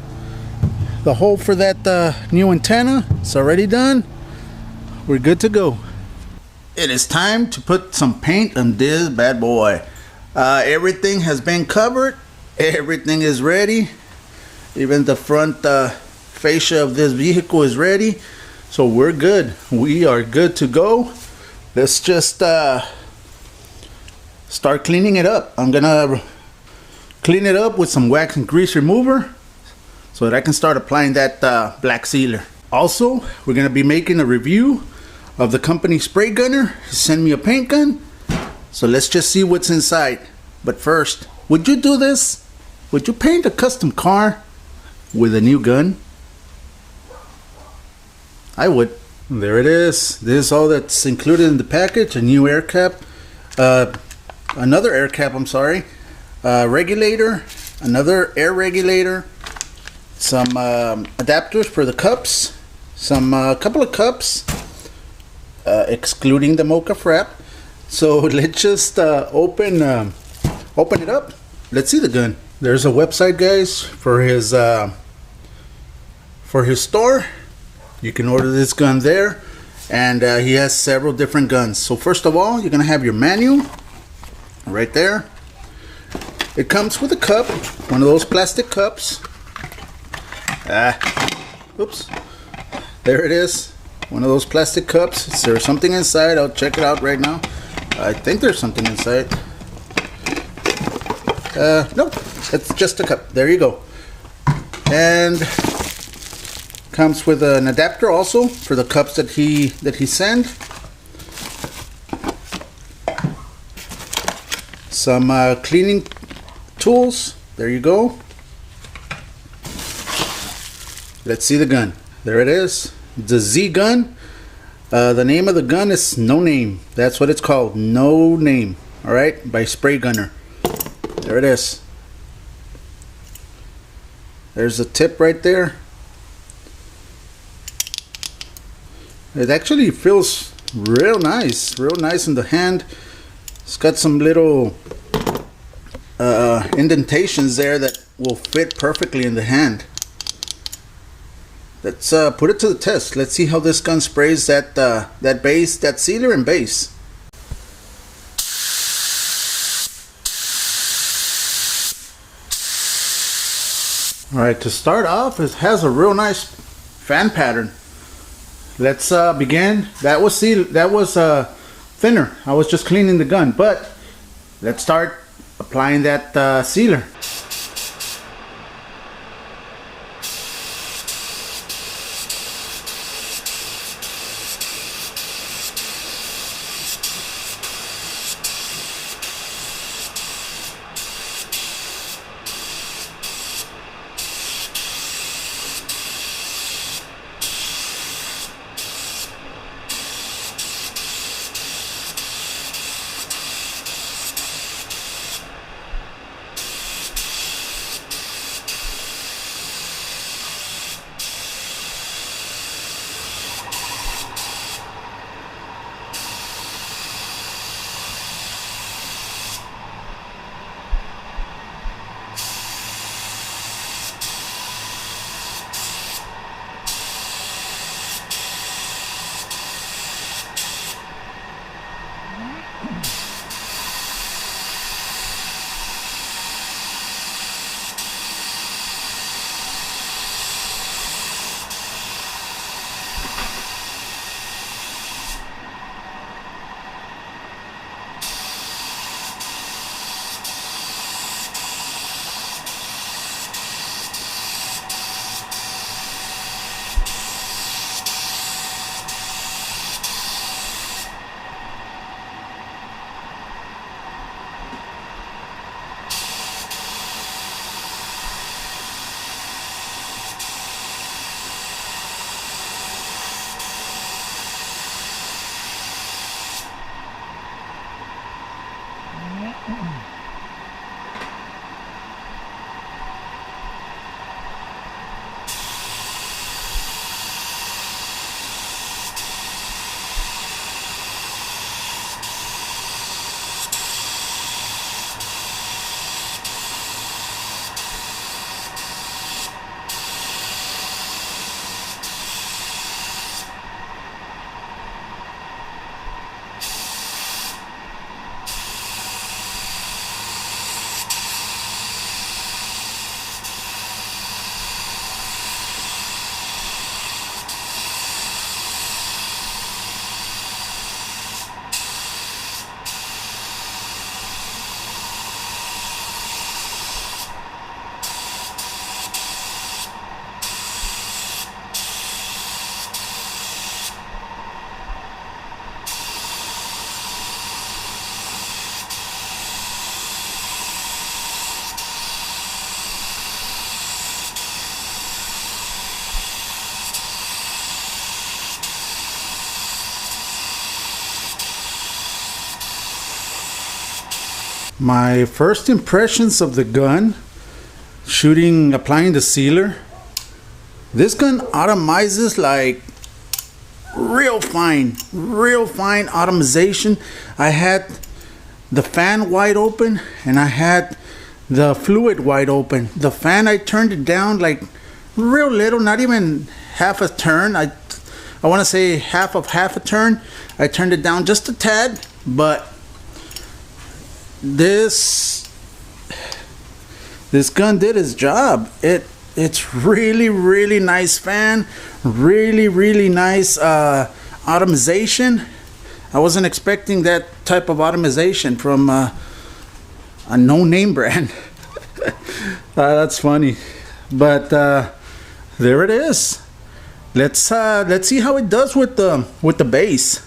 The hole for that new antenna, it's already done. We're good to go. It is time to put some paint on this bad boy. Everything has been covered. Everything is ready. Even the front fascia of this vehicle is ready. So we're good. We are good to go. Let's just start cleaning it up. I'm gonna clean it up with some wax and grease remover so that I can start applying that black sealer. Also, we're gonna be making a review of the company spray gunner. He sent me a paint gun, so let's just see what's inside. But first, would you do this? Would you paint a custom car with a new gun? I would. There it is. This is all that's included in the package. A new air cap, another air cap, I'm sorry, regulator, another air regulator, some adapters for the cups, some couple of cups, excluding the mocha frap. So let's just open it up. Let's see the gun. There's a website, guys, for his store. You can order this gun there, and he has several different guns. So first of all, you're gonna have your manual right there. It comes with a cup, one of those plastic cups. Oops, there it is, one of those plastic cups. Is there something inside? I'll check it out right now. I think there's something inside. Nope, it's just a cup. There you go. And comes with an adapter also for the cups that he sent. Some cleaning tools. There you go. Let's see the gun. There it is. The Z gun. The name of the gun is No Name. That's what it's called, No Name. Alright, by Spray Gunner. There it is. There's the tip right there. It actually feels real nice in the hand. It's got some little indentations there that will fit perfectly in the hand. Let's put it to the test. Let's see how this gun sprays that base, that sealer and base. Alright, to start off, it has a real nice fan pattern. Let's begin. That was thinner. I was just cleaning the gun, but let's start applying that sealer. My first impressions of the gun, applying the sealer. This gun atomizes like real fine atomization. I had the fan wide open and I had the fluid wide open. The fan, I turned it down like real little, not even half a turn. I want to say half a turn. I turned it down just a tad, but this gun did its job. It's really nice fan, really nice atomization. I wasn't expecting that type of atomization from a no-name brand. That's funny, but there it is. Let's see how it does with the base.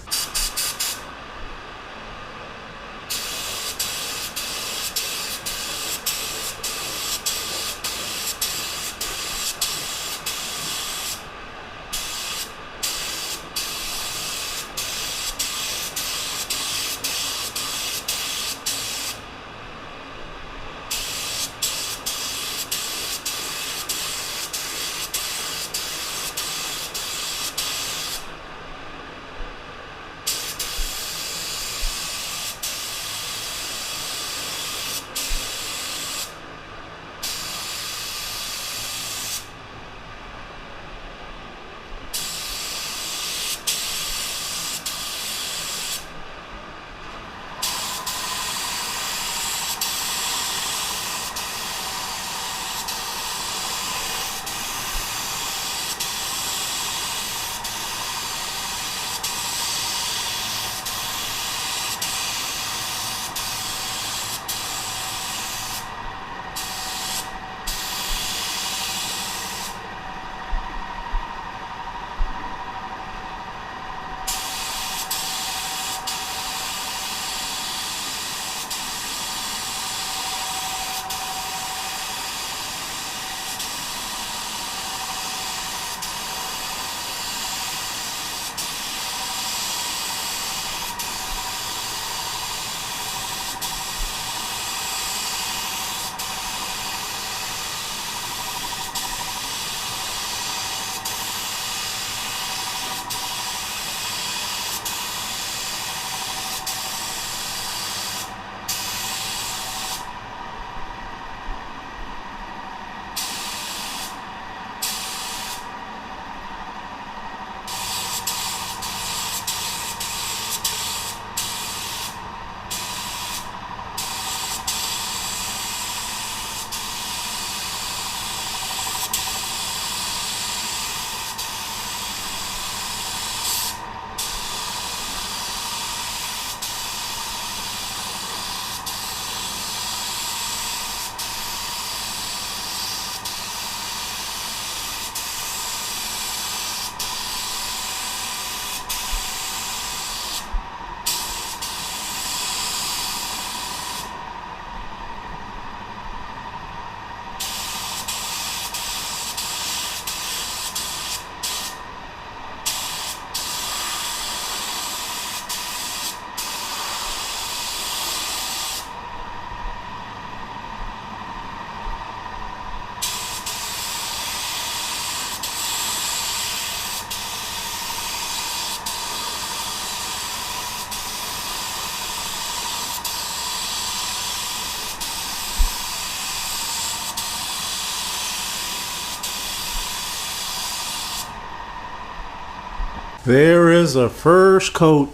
There is a first coat.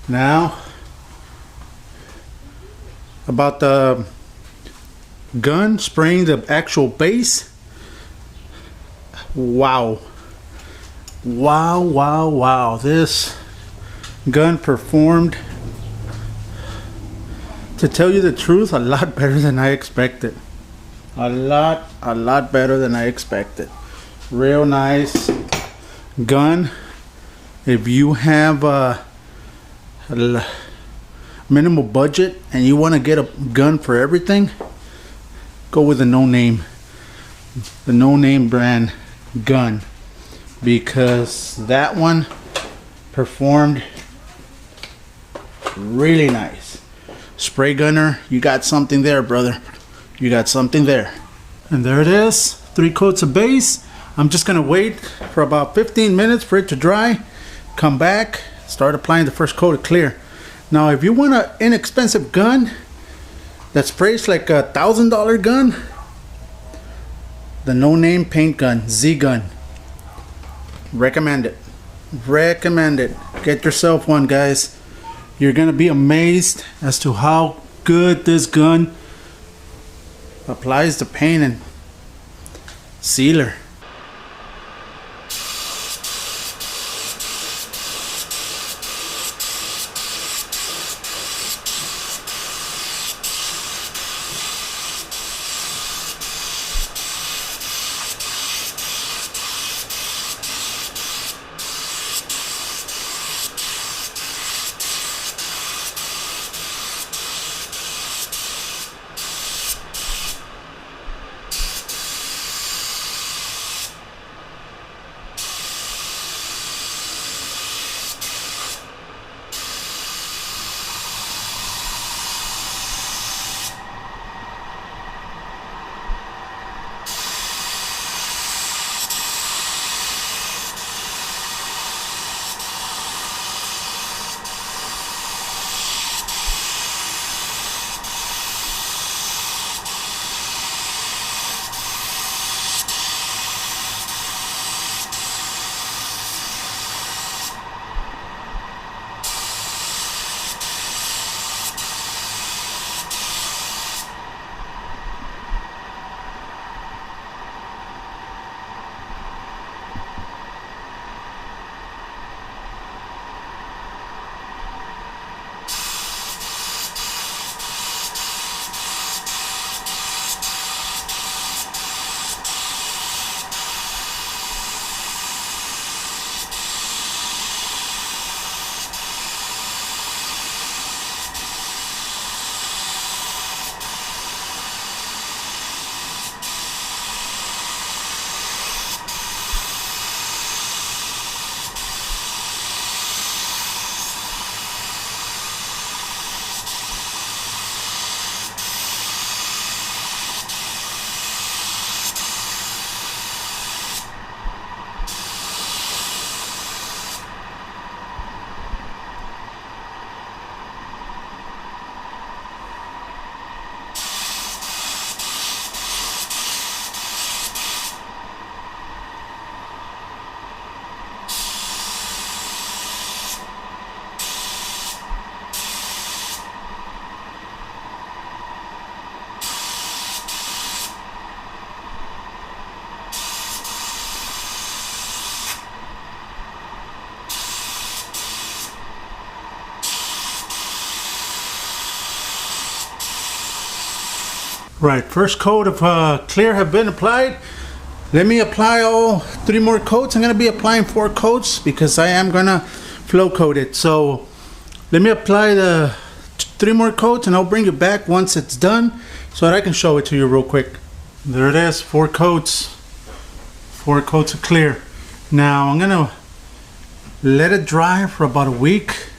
Now, about the gun spraying the actual base. Wow. Wow, wow, wow. This gun performed, to tell you the truth, a lot better than I expected. A lot better than I expected. Real nice gun. If you have a minimal budget and you want to get a gun for everything, go with the no name brand gun, because that one performed really nice. Spray gunner, you got something there, brother. You got something there. And there it is, 3 coats of base. I'm just gonna wait for about 15 minutes for it to dry, come back, start applying the first coat of clear. Now if you want an inexpensive gun that sprays like a $1,000 gun, the no name paint gun, Z gun, recommend it. Get yourself one, guys. You're gonna be amazed as to how good this gun applies the paint and sealer. Right, first coat of clear have been applied. Let me apply all 3 more coats. I'm gonna be applying 4 coats because I am gonna flow coat it. So let me apply the 3 more coats and I'll bring you back once it's done so that I can show it to you real quick. There it is, 4 coats. 4 coats of clear. Now I'm gonna let it dry for about a week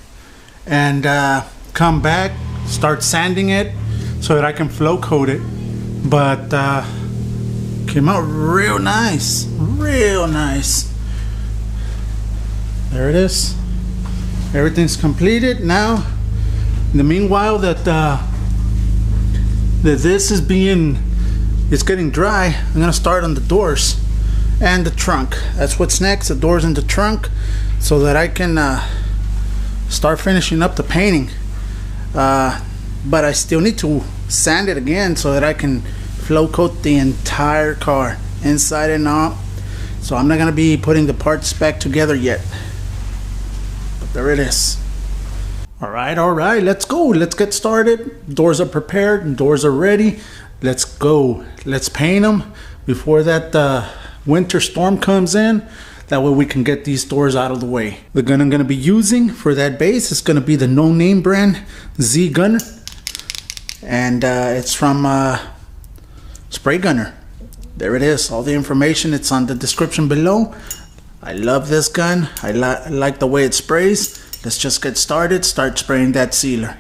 and come back, start sanding it so that I can flow coat it. But came out real nice, real nice. There it is. Everything's completed. Now, in the meanwhile that this is it's getting dry, I'm gonna start on the doors and the trunk. That's what's next, the doors and the trunk. so that I can start finishing up the painting. But I still need to sand it again so that I can float coat the entire car inside and out. So I'm not gonna be putting the parts back together yet, but there it is. All right, let's go. Let's get started. Doors are prepared, doors are ready. Let's go. Let's paint them before that winter storm comes in. That way we can get these doors out of the way. The gun I'm gonna be using for that base is gonna be the no name brand Z gun, and it's from Spray Gunner. There it is. All the information, it's on the description below. I love this gun. I like the way it sprays. Let's just get started. Start spraying that sealer.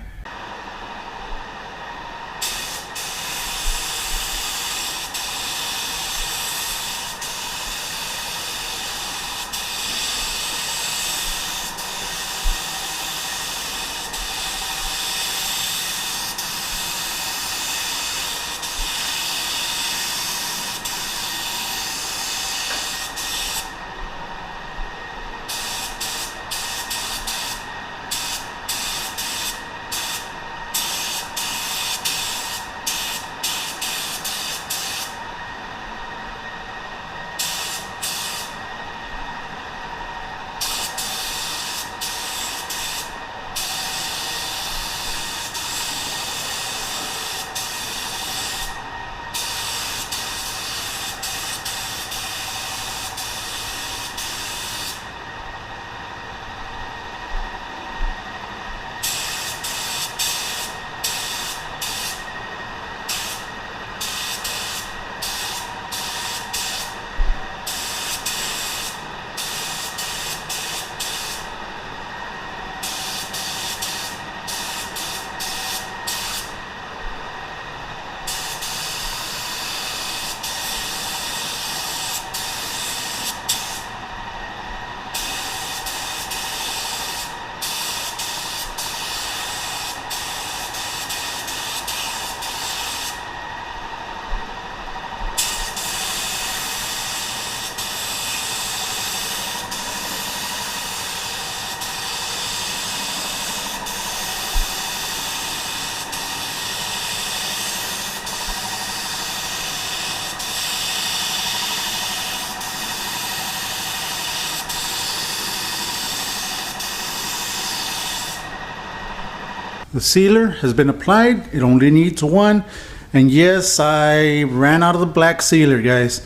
The sealer has been applied. It only needs one. And yes, I ran out of the black sealer, guys.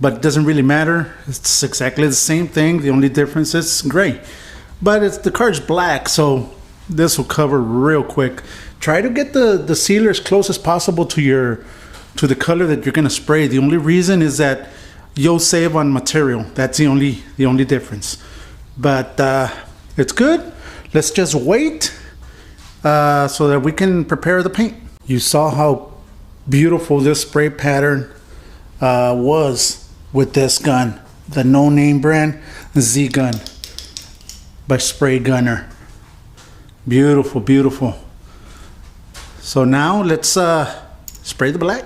But it doesn't really matter. It's exactly the same thing. The only difference is gray. But the car's black, so this will cover real quick. Try to get the sealer as close as possible to the color that you're gonna spray. The only reason is that you'll save on material. That's the only difference. But it's good. Let's just wait so that we can prepare the paint. You saw how beautiful this spray pattern was with this gun, the no name brand Z gun by Spray Gunner. Beautiful, beautiful. So now let's spray the black.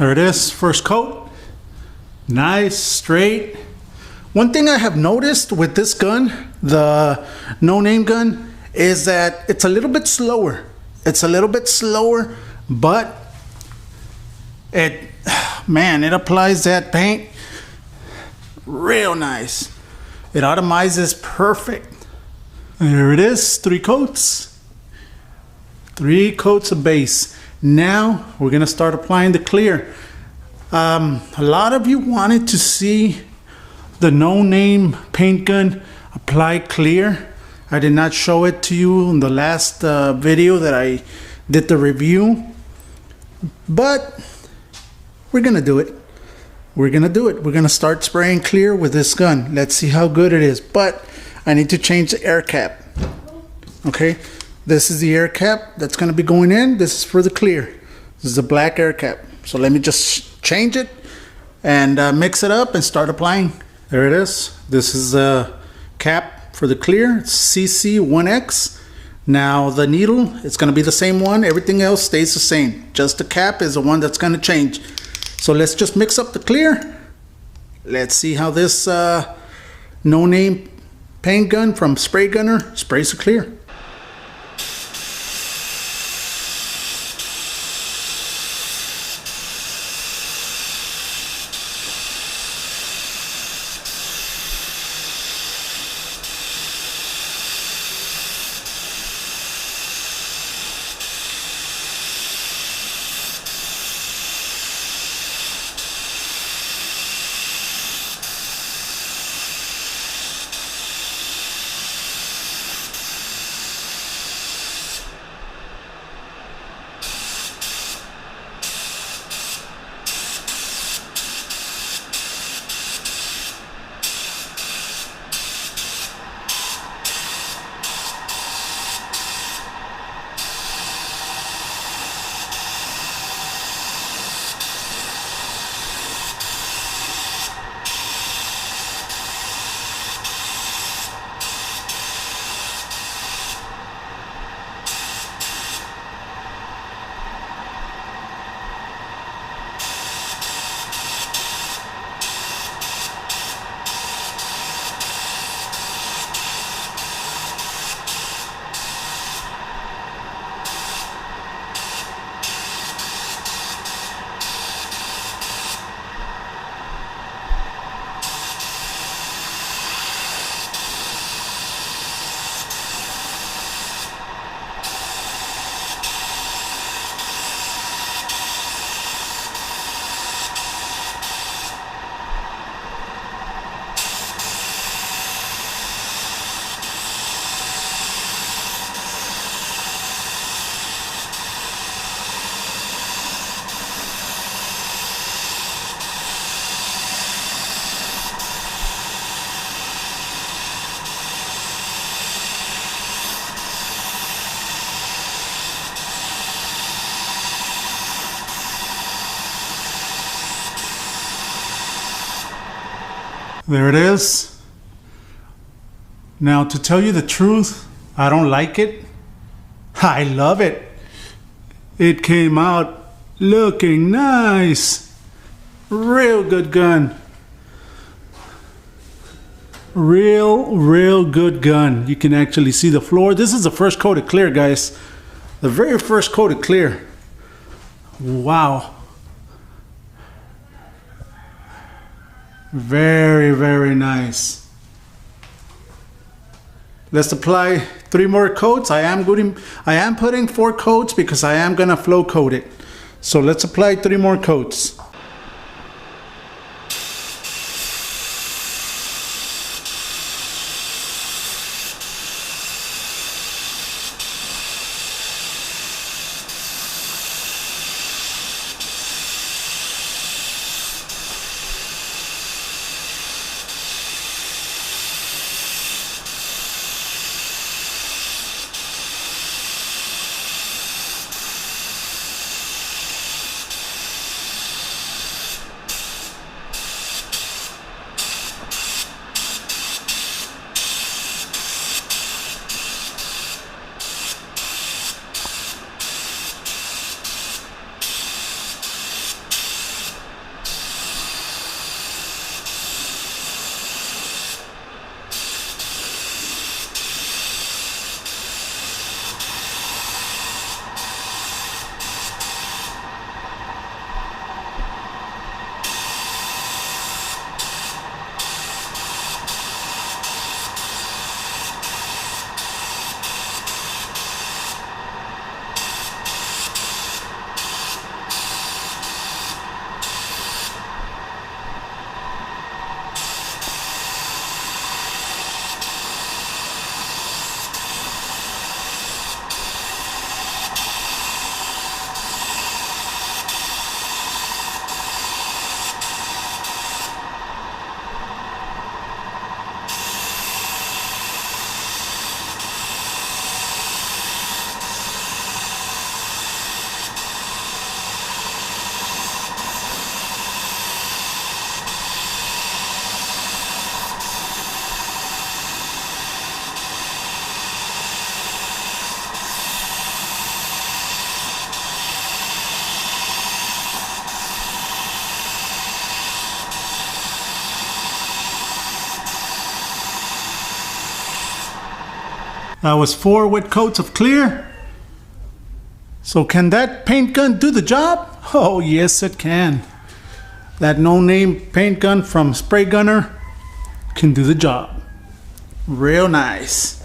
There it is, first coat. Nice, straight. One thing I have noticed with this gun, the no-name gun, is that it's a little bit slower. It's a little bit slower, but it applies that paint real nice. It atomizes perfect. There it is, 3 coats. 3 coats of base. Now we're gonna start applying the clear. A lot of you wanted to see the no-name paint gun apply clear. I did not show it to you in the last video that I did the review, but we're gonna do it. We're gonna do it. We're gonna start spraying clear with this gun. Let's see how good it is. But I need to change the air cap. Okay, this is the air cap that's gonna be going in. This is for the clear. This is a black air cap. So let me just change it and mix it up and start applying. There it is. This is a cap for the clear. It's CC1X. Now the needle, it's gonna be the same one. Everything else stays the same. Just the cap is the one that's gonna change. So let's just mix up the clear. Let's see how this no-name paint gun from Spray Gunner sprays the clear. There it is. Now, to tell you the truth, I don't like it. I love it. It came out looking nice. Real good gun. Real good gun. You can actually see the floor. This is the first coat of clear, guys. The very first coat of clear. Wow. Very nice. Let's apply 3 more coats. I am putting 4 coats because I am gonna flow coat it. So let's apply 3 more coats. That was 4 wet coats of clear. So can that paint gun do the job? Oh yes it can. That no-name paint gun from Spray Gunner can do the job. Real nice.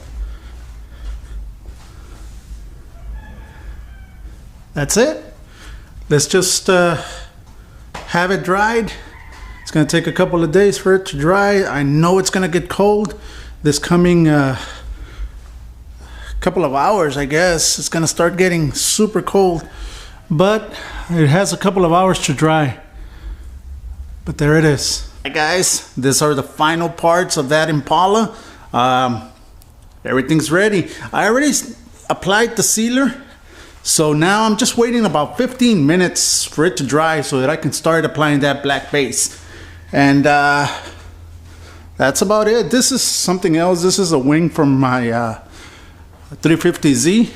That's it. Let's just have it dried. It's gonna take a couple of days for it to dry. I know it's gonna get cold this coming couple of hours. I guess it's gonna start getting super cold, but it has a couple of hours to dry. But there it is. Hey guys, these are the final parts of that Impala. Everything's ready. I already applied the sealer, so now I'm just waiting about 15 minutes for it to dry so that I can start applying that black base. And that's about it. This is something else. This is a wing from my 350Z.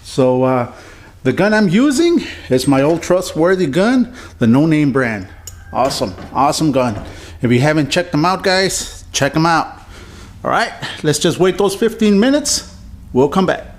So the gun I'm using is my old trustworthy gun, the No Name brand. Awesome gun. If you haven't checked them out, guys, check them out. All right, let's just wait those 15 minutes. We'll come back.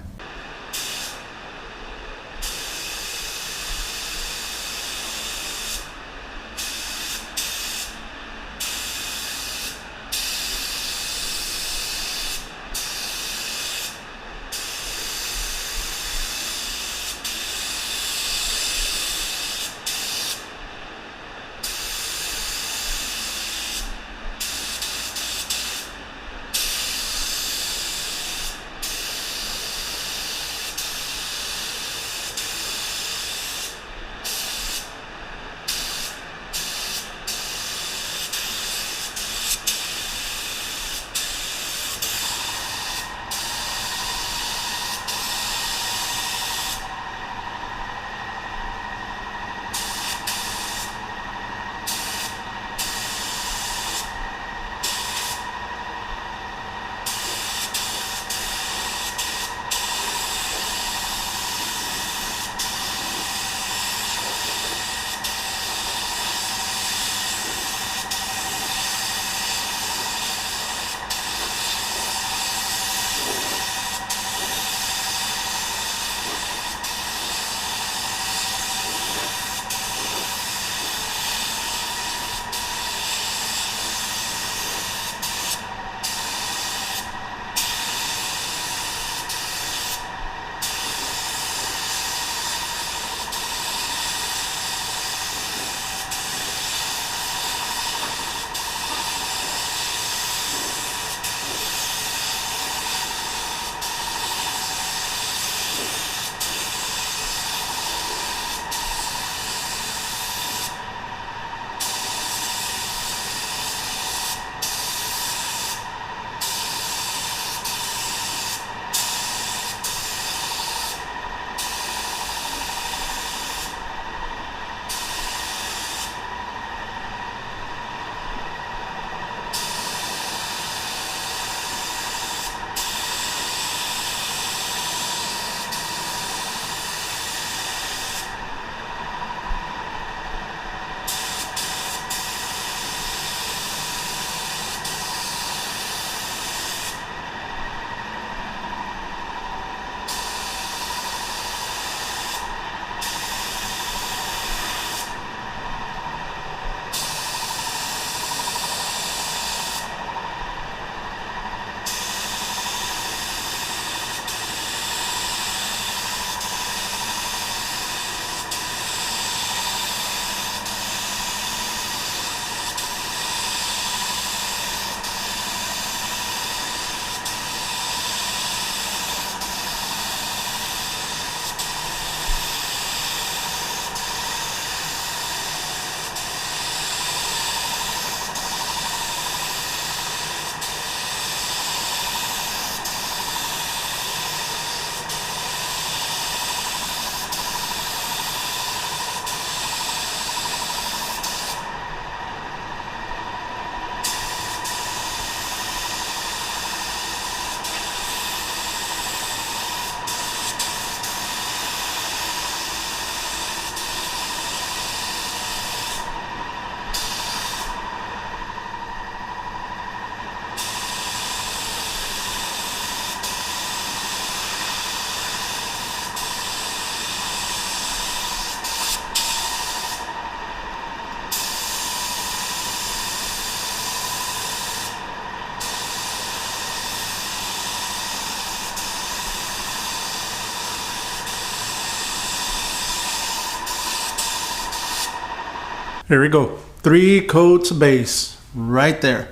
There we go. 3 coats of base right there.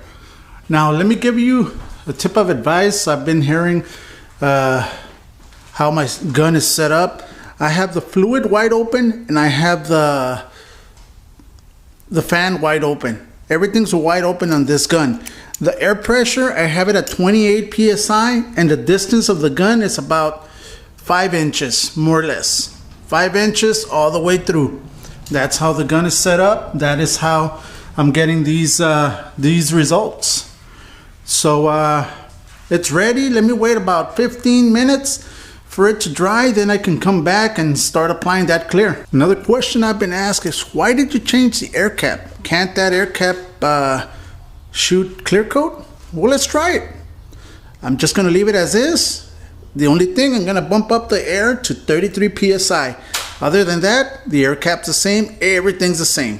Now let me give you a tip of advice. I've been hearing how my gun is set up. I have the fluid wide open and I have the fan wide open. Everything's wide open on this gun. The air pressure, I have it at 28 psi, and the distance of the gun is about 5 inches, more or less. 5 inches all the way through. That's how the gun is set up. That is how I'm getting these results. So it's ready. Let me wait about 15 minutes for it to dry, then I can come back and start applying that clear. Another question I've been asked is, why did you change the air cap? Can't that air cap shoot clear coat? Well, let's try it. I'm just gonna leave it as is. The only thing, I'm gonna bump up the air to 33 psi. Other than that, the air cap's the same, everything's the same.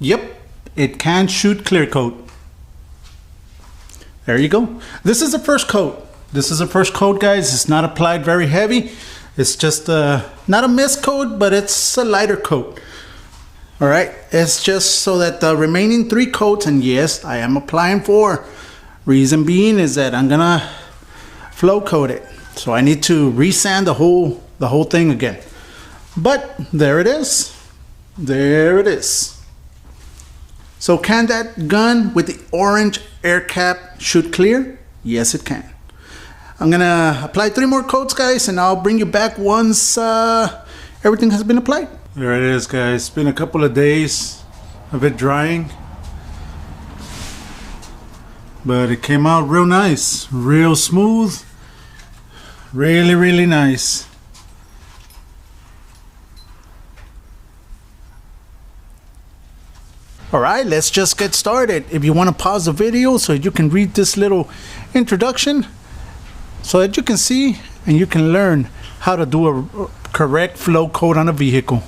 Yep, it can shoot clear coat. There you go. This is the first coat. This is the first coat, guys. It's not applied very heavy. It's just not a mist coat, but it's a lighter coat. All right, it's just so that the remaining 3 coats, and yes, I am applying 4. Reason being is that I'm gonna flow coat it. So I need to resand the whole thing again. But there it is. There it is. So can that gun with the orange air cap shoot clear? Yes, it can. I'm gonna apply 3 more coats, guys, and I'll bring you back once everything has been applied. There it is, guys. It's been a couple of days of it drying, but it came out real nice, real smooth, really nice. Alright, let's just get started. If you want to pause the video so you can read this little introduction, so that you can see and you can learn how to do a correct flow coat on a vehicle.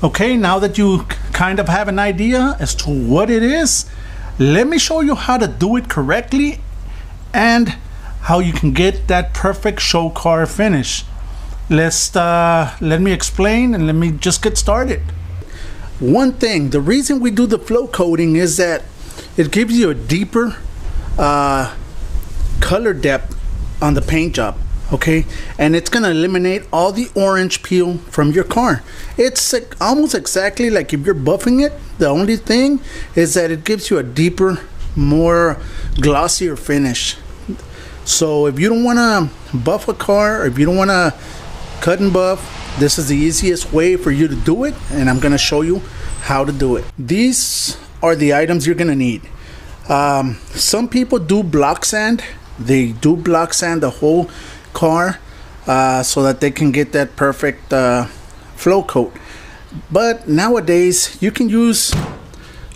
Okay, now that you kind of have an idea as to what it is, let me show you how to do it correctly and how you can get that perfect show car finish. Let me explain and let me just get started. One thing, the reason we do the flow coating is that it gives you a deeper color depth on the paint job. Okay, and it's gonna eliminate all the orange peel from your car. It's almost exactly like if you're buffing it. The only thing is that it gives you a deeper, more glossier finish. So if you don't want to buff a car, or if you don't want to cut and buff, this is the easiest way for you to do it, and I'm gonna show you how to do it. These are the items you're gonna need. Some people do block sand. They do block sand the whole car so that they can get that perfect flow coat. But nowadays you can use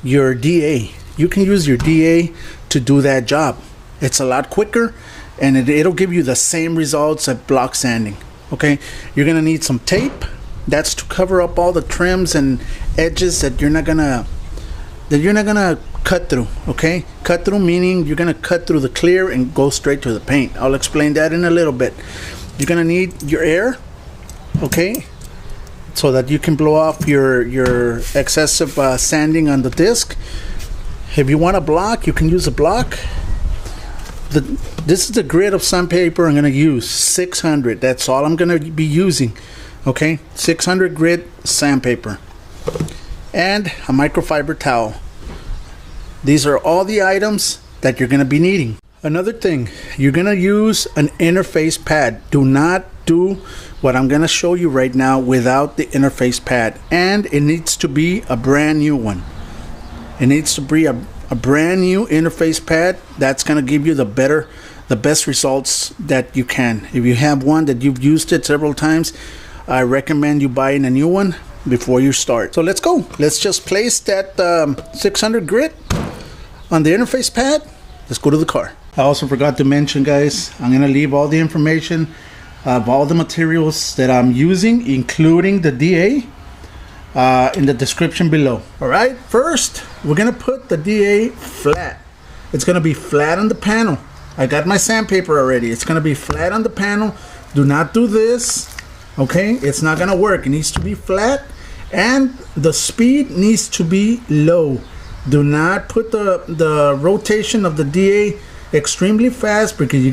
your DA. You can use your DA to do that job. It's a lot quicker, and it'll give you the same results at block sanding. Okay, you're gonna need some tape. That's to cover up all the trims and edges that you're not gonna cut through. Okay, cut through meaning you're gonna cut through the clear and go straight to the paint. I'll explain that in a little bit. You're gonna need your air, okay, so that you can blow off your excessive sanding on the disc. If you want a block, you can use a block. This is the grit of sandpaper I'm gonna use, 600. That's all I'm gonna be using. Okay, 600 grit sandpaper and a microfiber towel. These are all the items that you're gonna be needing. Another thing, you're gonna use an interface pad. Do not do what I'm gonna show you right now without the interface pad, and it needs to be a brand new one. It needs to be a brand new interface pad. That's gonna give you the best results that you can. If you have one that you've used it several times, I recommend you buying a new one before you start. So let's go. Let's just place that 600 grit on the interface pad. Let's go to the car. I also forgot to mention, guys, I'm gonna leave all the information of all the materials that I'm using, including the DA, in the description below. All right, first we're gonna put the DA flat. It's gonna be flat on the panel. I got my sandpaper already. It's gonna be flat on the panel. Do not do this, okay? It's not gonna work. It needs to be flat, and the speed needs to be low. Do not put the rotation of the DA extremely fast, because you're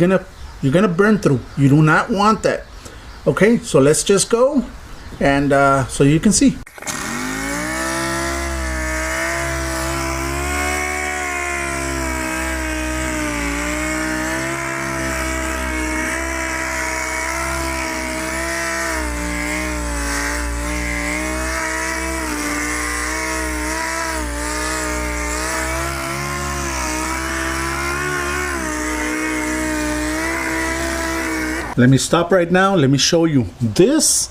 gonna burn through. You do not want that. Okay, so let's just go, and so you can see. Let me stop right now. Let me show you. This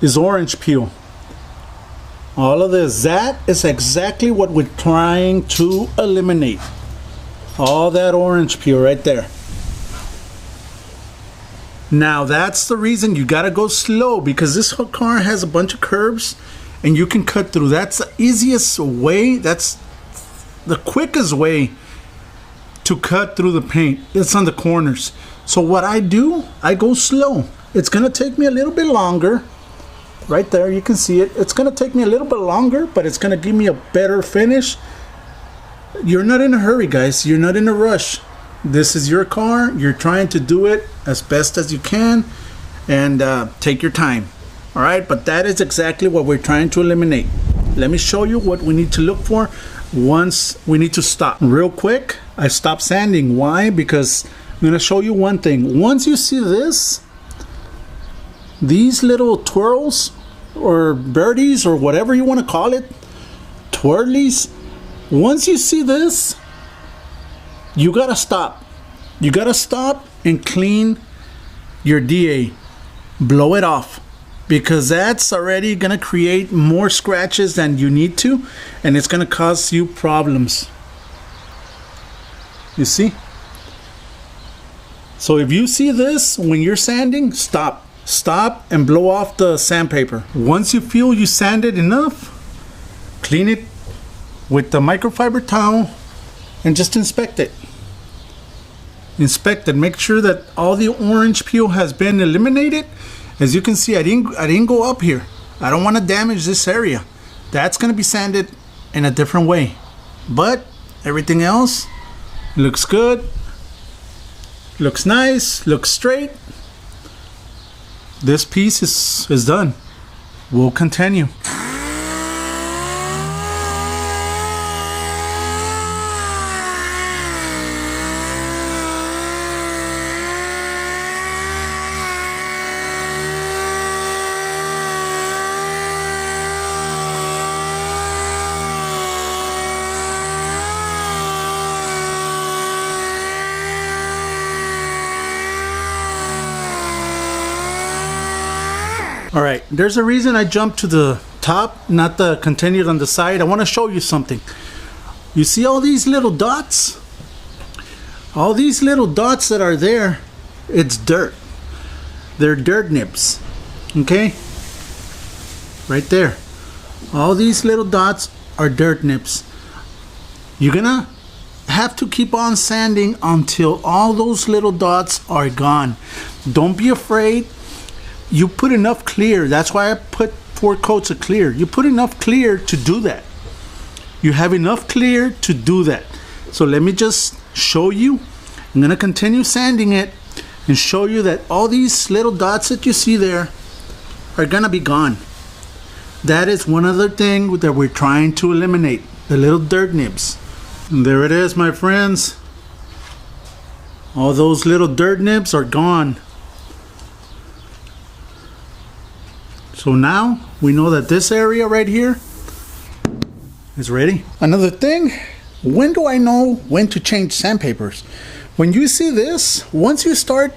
is orange peel. All of this, that is exactly what we're trying to eliminate. All that orange peel right there. Now that's the reason you gotta go slow, because this car has a bunch of curves and you can cut through. That's the easiest way. That's the quickest way to cut through the paint. It's on the corners. So what I do, I go slow. It's gonna take me a little bit longer. Right there, you can see it. It's gonna take me a little bit longer, but it's gonna give me a better finish. You're not in a hurry, guys. You're not in a rush. This is your car. You're trying to do it as best as you can, and take your time. All right, but that is exactly what we're trying to eliminate. Let me show you what we need to look for once we need to stop. Real quick, I stopped sanding. Why? Because I'm gonna show you one thing. Once you see this, these little twirls or birdies or whatever you want to call it, twirlies, once you see this, you gotta stop. You gotta stop and clean your DA. Blow it off, because that's already gonna create more scratches than you need to, and it's gonna cause you problems. You see? So if you see this when you're sanding, stop. Stop and blow off the sandpaper. Once you feel you sanded enough, clean it with the microfiber towel and just inspect it. Inspect it. Make sure that all the orange peel has been eliminated. As you can see, I didn't go up here. I don't want to damage this area. That's going to be sanded in a different way. But everything else looks good. Looks nice. Looks straight. This piece is done. We'll continue. All right, there's a reason I jumped to the top, not the continued on the side. I want to show you something. You see all these little dots? All these little dots that are there, it's dirt. They're dirt nibs, okay? Right there. All these little dots are dirt nibs. You're gonna have to keep on sanding until all those little dots are gone. Don't be afraid. You put enough clear. That's why I put 4 coats of clear. You put enough clear to do that. You have enough clear to do that. So let me just show you. I'm gonna continue sanding it and show you that all these little dots that you see there are gonna be gone. That is one other thing that we're trying to eliminate, the little dirt nibs. And there it is, my friends. All those little dirt nibs are gone. So now we know that this area right here is ready. Another thing, when do I know when to change sandpapers? When you see this, once you start,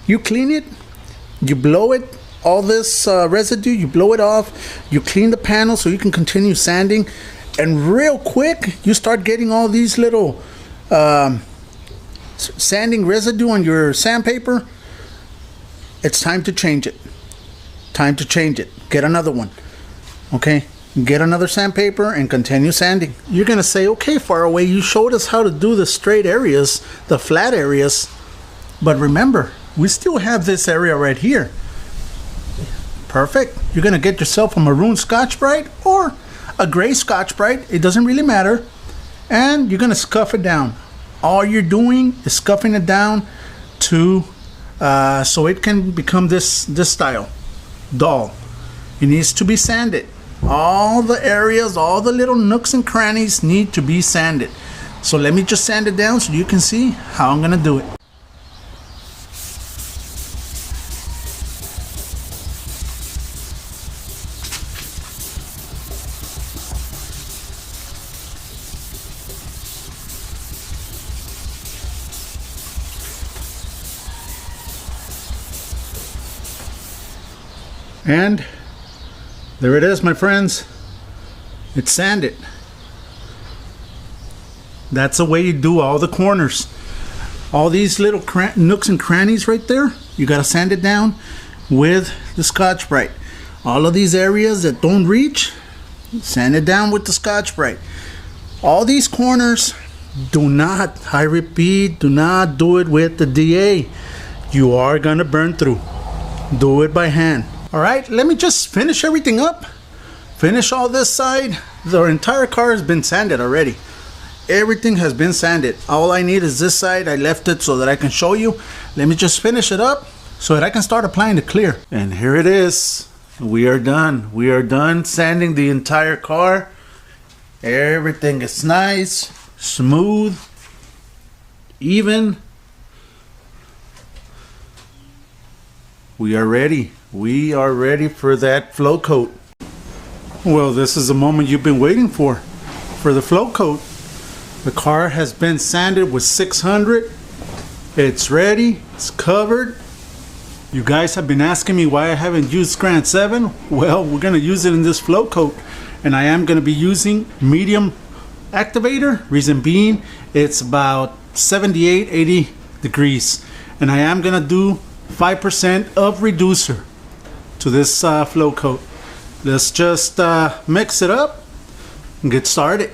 you clean it, you blow it, all this residue, you blow it off, you clean the panel so you can continue sanding, and real quick, you start getting all these little sanding residue on your sandpaper. It's time to change it. Time to change it. Get another one. Okay? Get another sandpaper and continue sanding. You're gonna say, okay, Faraway, you showed us how to do the straight areas, the flat areas, but remember, we still have this area right here. Perfect. You're gonna get yourself a maroon Scotch-Brite or a gray Scotch-Brite. It doesn't really matter. And you're gonna scuff it down. All you're doing is scuffing it down to so it can become this style. Dull. It needs to be sanded. All the areas, all the little nooks and crannies need to be sanded. So let me just sand it down so you can see how I'm gonna do it. And there it is, my friends. It's sanded. That's the way you do all the corners. All these little nooks and crannies right there, you gotta sand it down with the Scotch-Brite. All of these areas that don't reach, sand it down with the Scotch-Brite. All these corners, do not, I repeat, do not do it with the DA. You are gonna burn through. Do it by hand. All right, let me just finish everything up. Finish all this side. The entire car has been sanded already. everything has been sanded. All I need is this side. I left it so that I can show you. Let me just finish it up so that I can start applying the clear. And here it is. We are done. We are done sanding the entire car. Everything is nice, smooth, even. We are ready. We are ready for that flow coat. Well, this is the moment you've been waiting for the flow coat. The car has been sanded with 600. It's ready. It's covered. You guys have been asking me why I haven't used Grand 7. Well, we're going to use it in this flow coat. And I am going to be using medium activator. Reason being, it's about 78-80 degrees. And I am going to do 5% of reducer to this flow coat. Let's just mix it up and get started.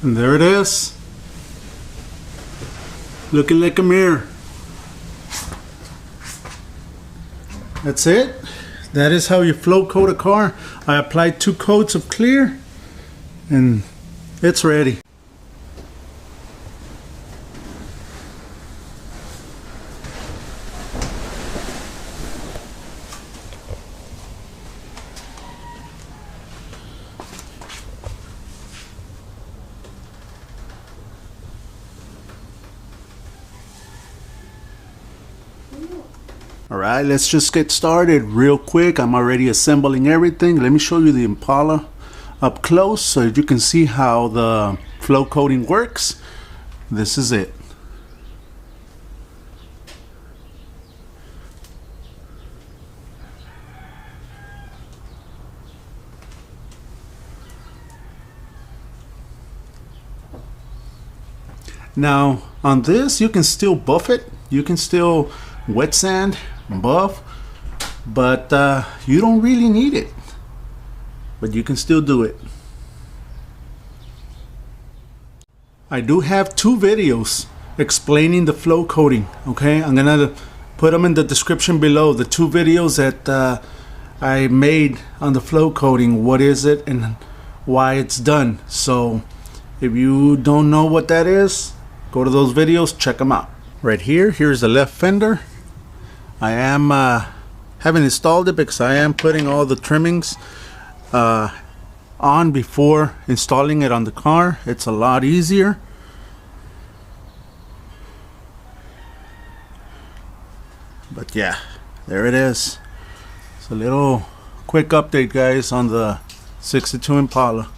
And there it is, looking like a mirror. That's it. That is how you flow coat a car. I applied 2 coats of clear and it's ready. Alright, let's just get started real quick. I'm already assembling everything. Let me show you the Impala. up close so you can see how the flow coating works. This is it. Now on this you can still buff it, you can still wet sand, buff, but you don't really need it, but you can still do it. I do have 2 videos explaining the flow coating. Okay, I'm gonna put them in the description below, the 2 videos that I made on the flow coating, what is it and why it's done. So if you don't know what that is, go to those videos, check them out. Right here, here's the left fender. I am haven't installed it because I am putting all the trimmings on before installing it on the car. It's a lot easier. But yeah, there it is. It's a little quick update, guys, on the '62 Impala.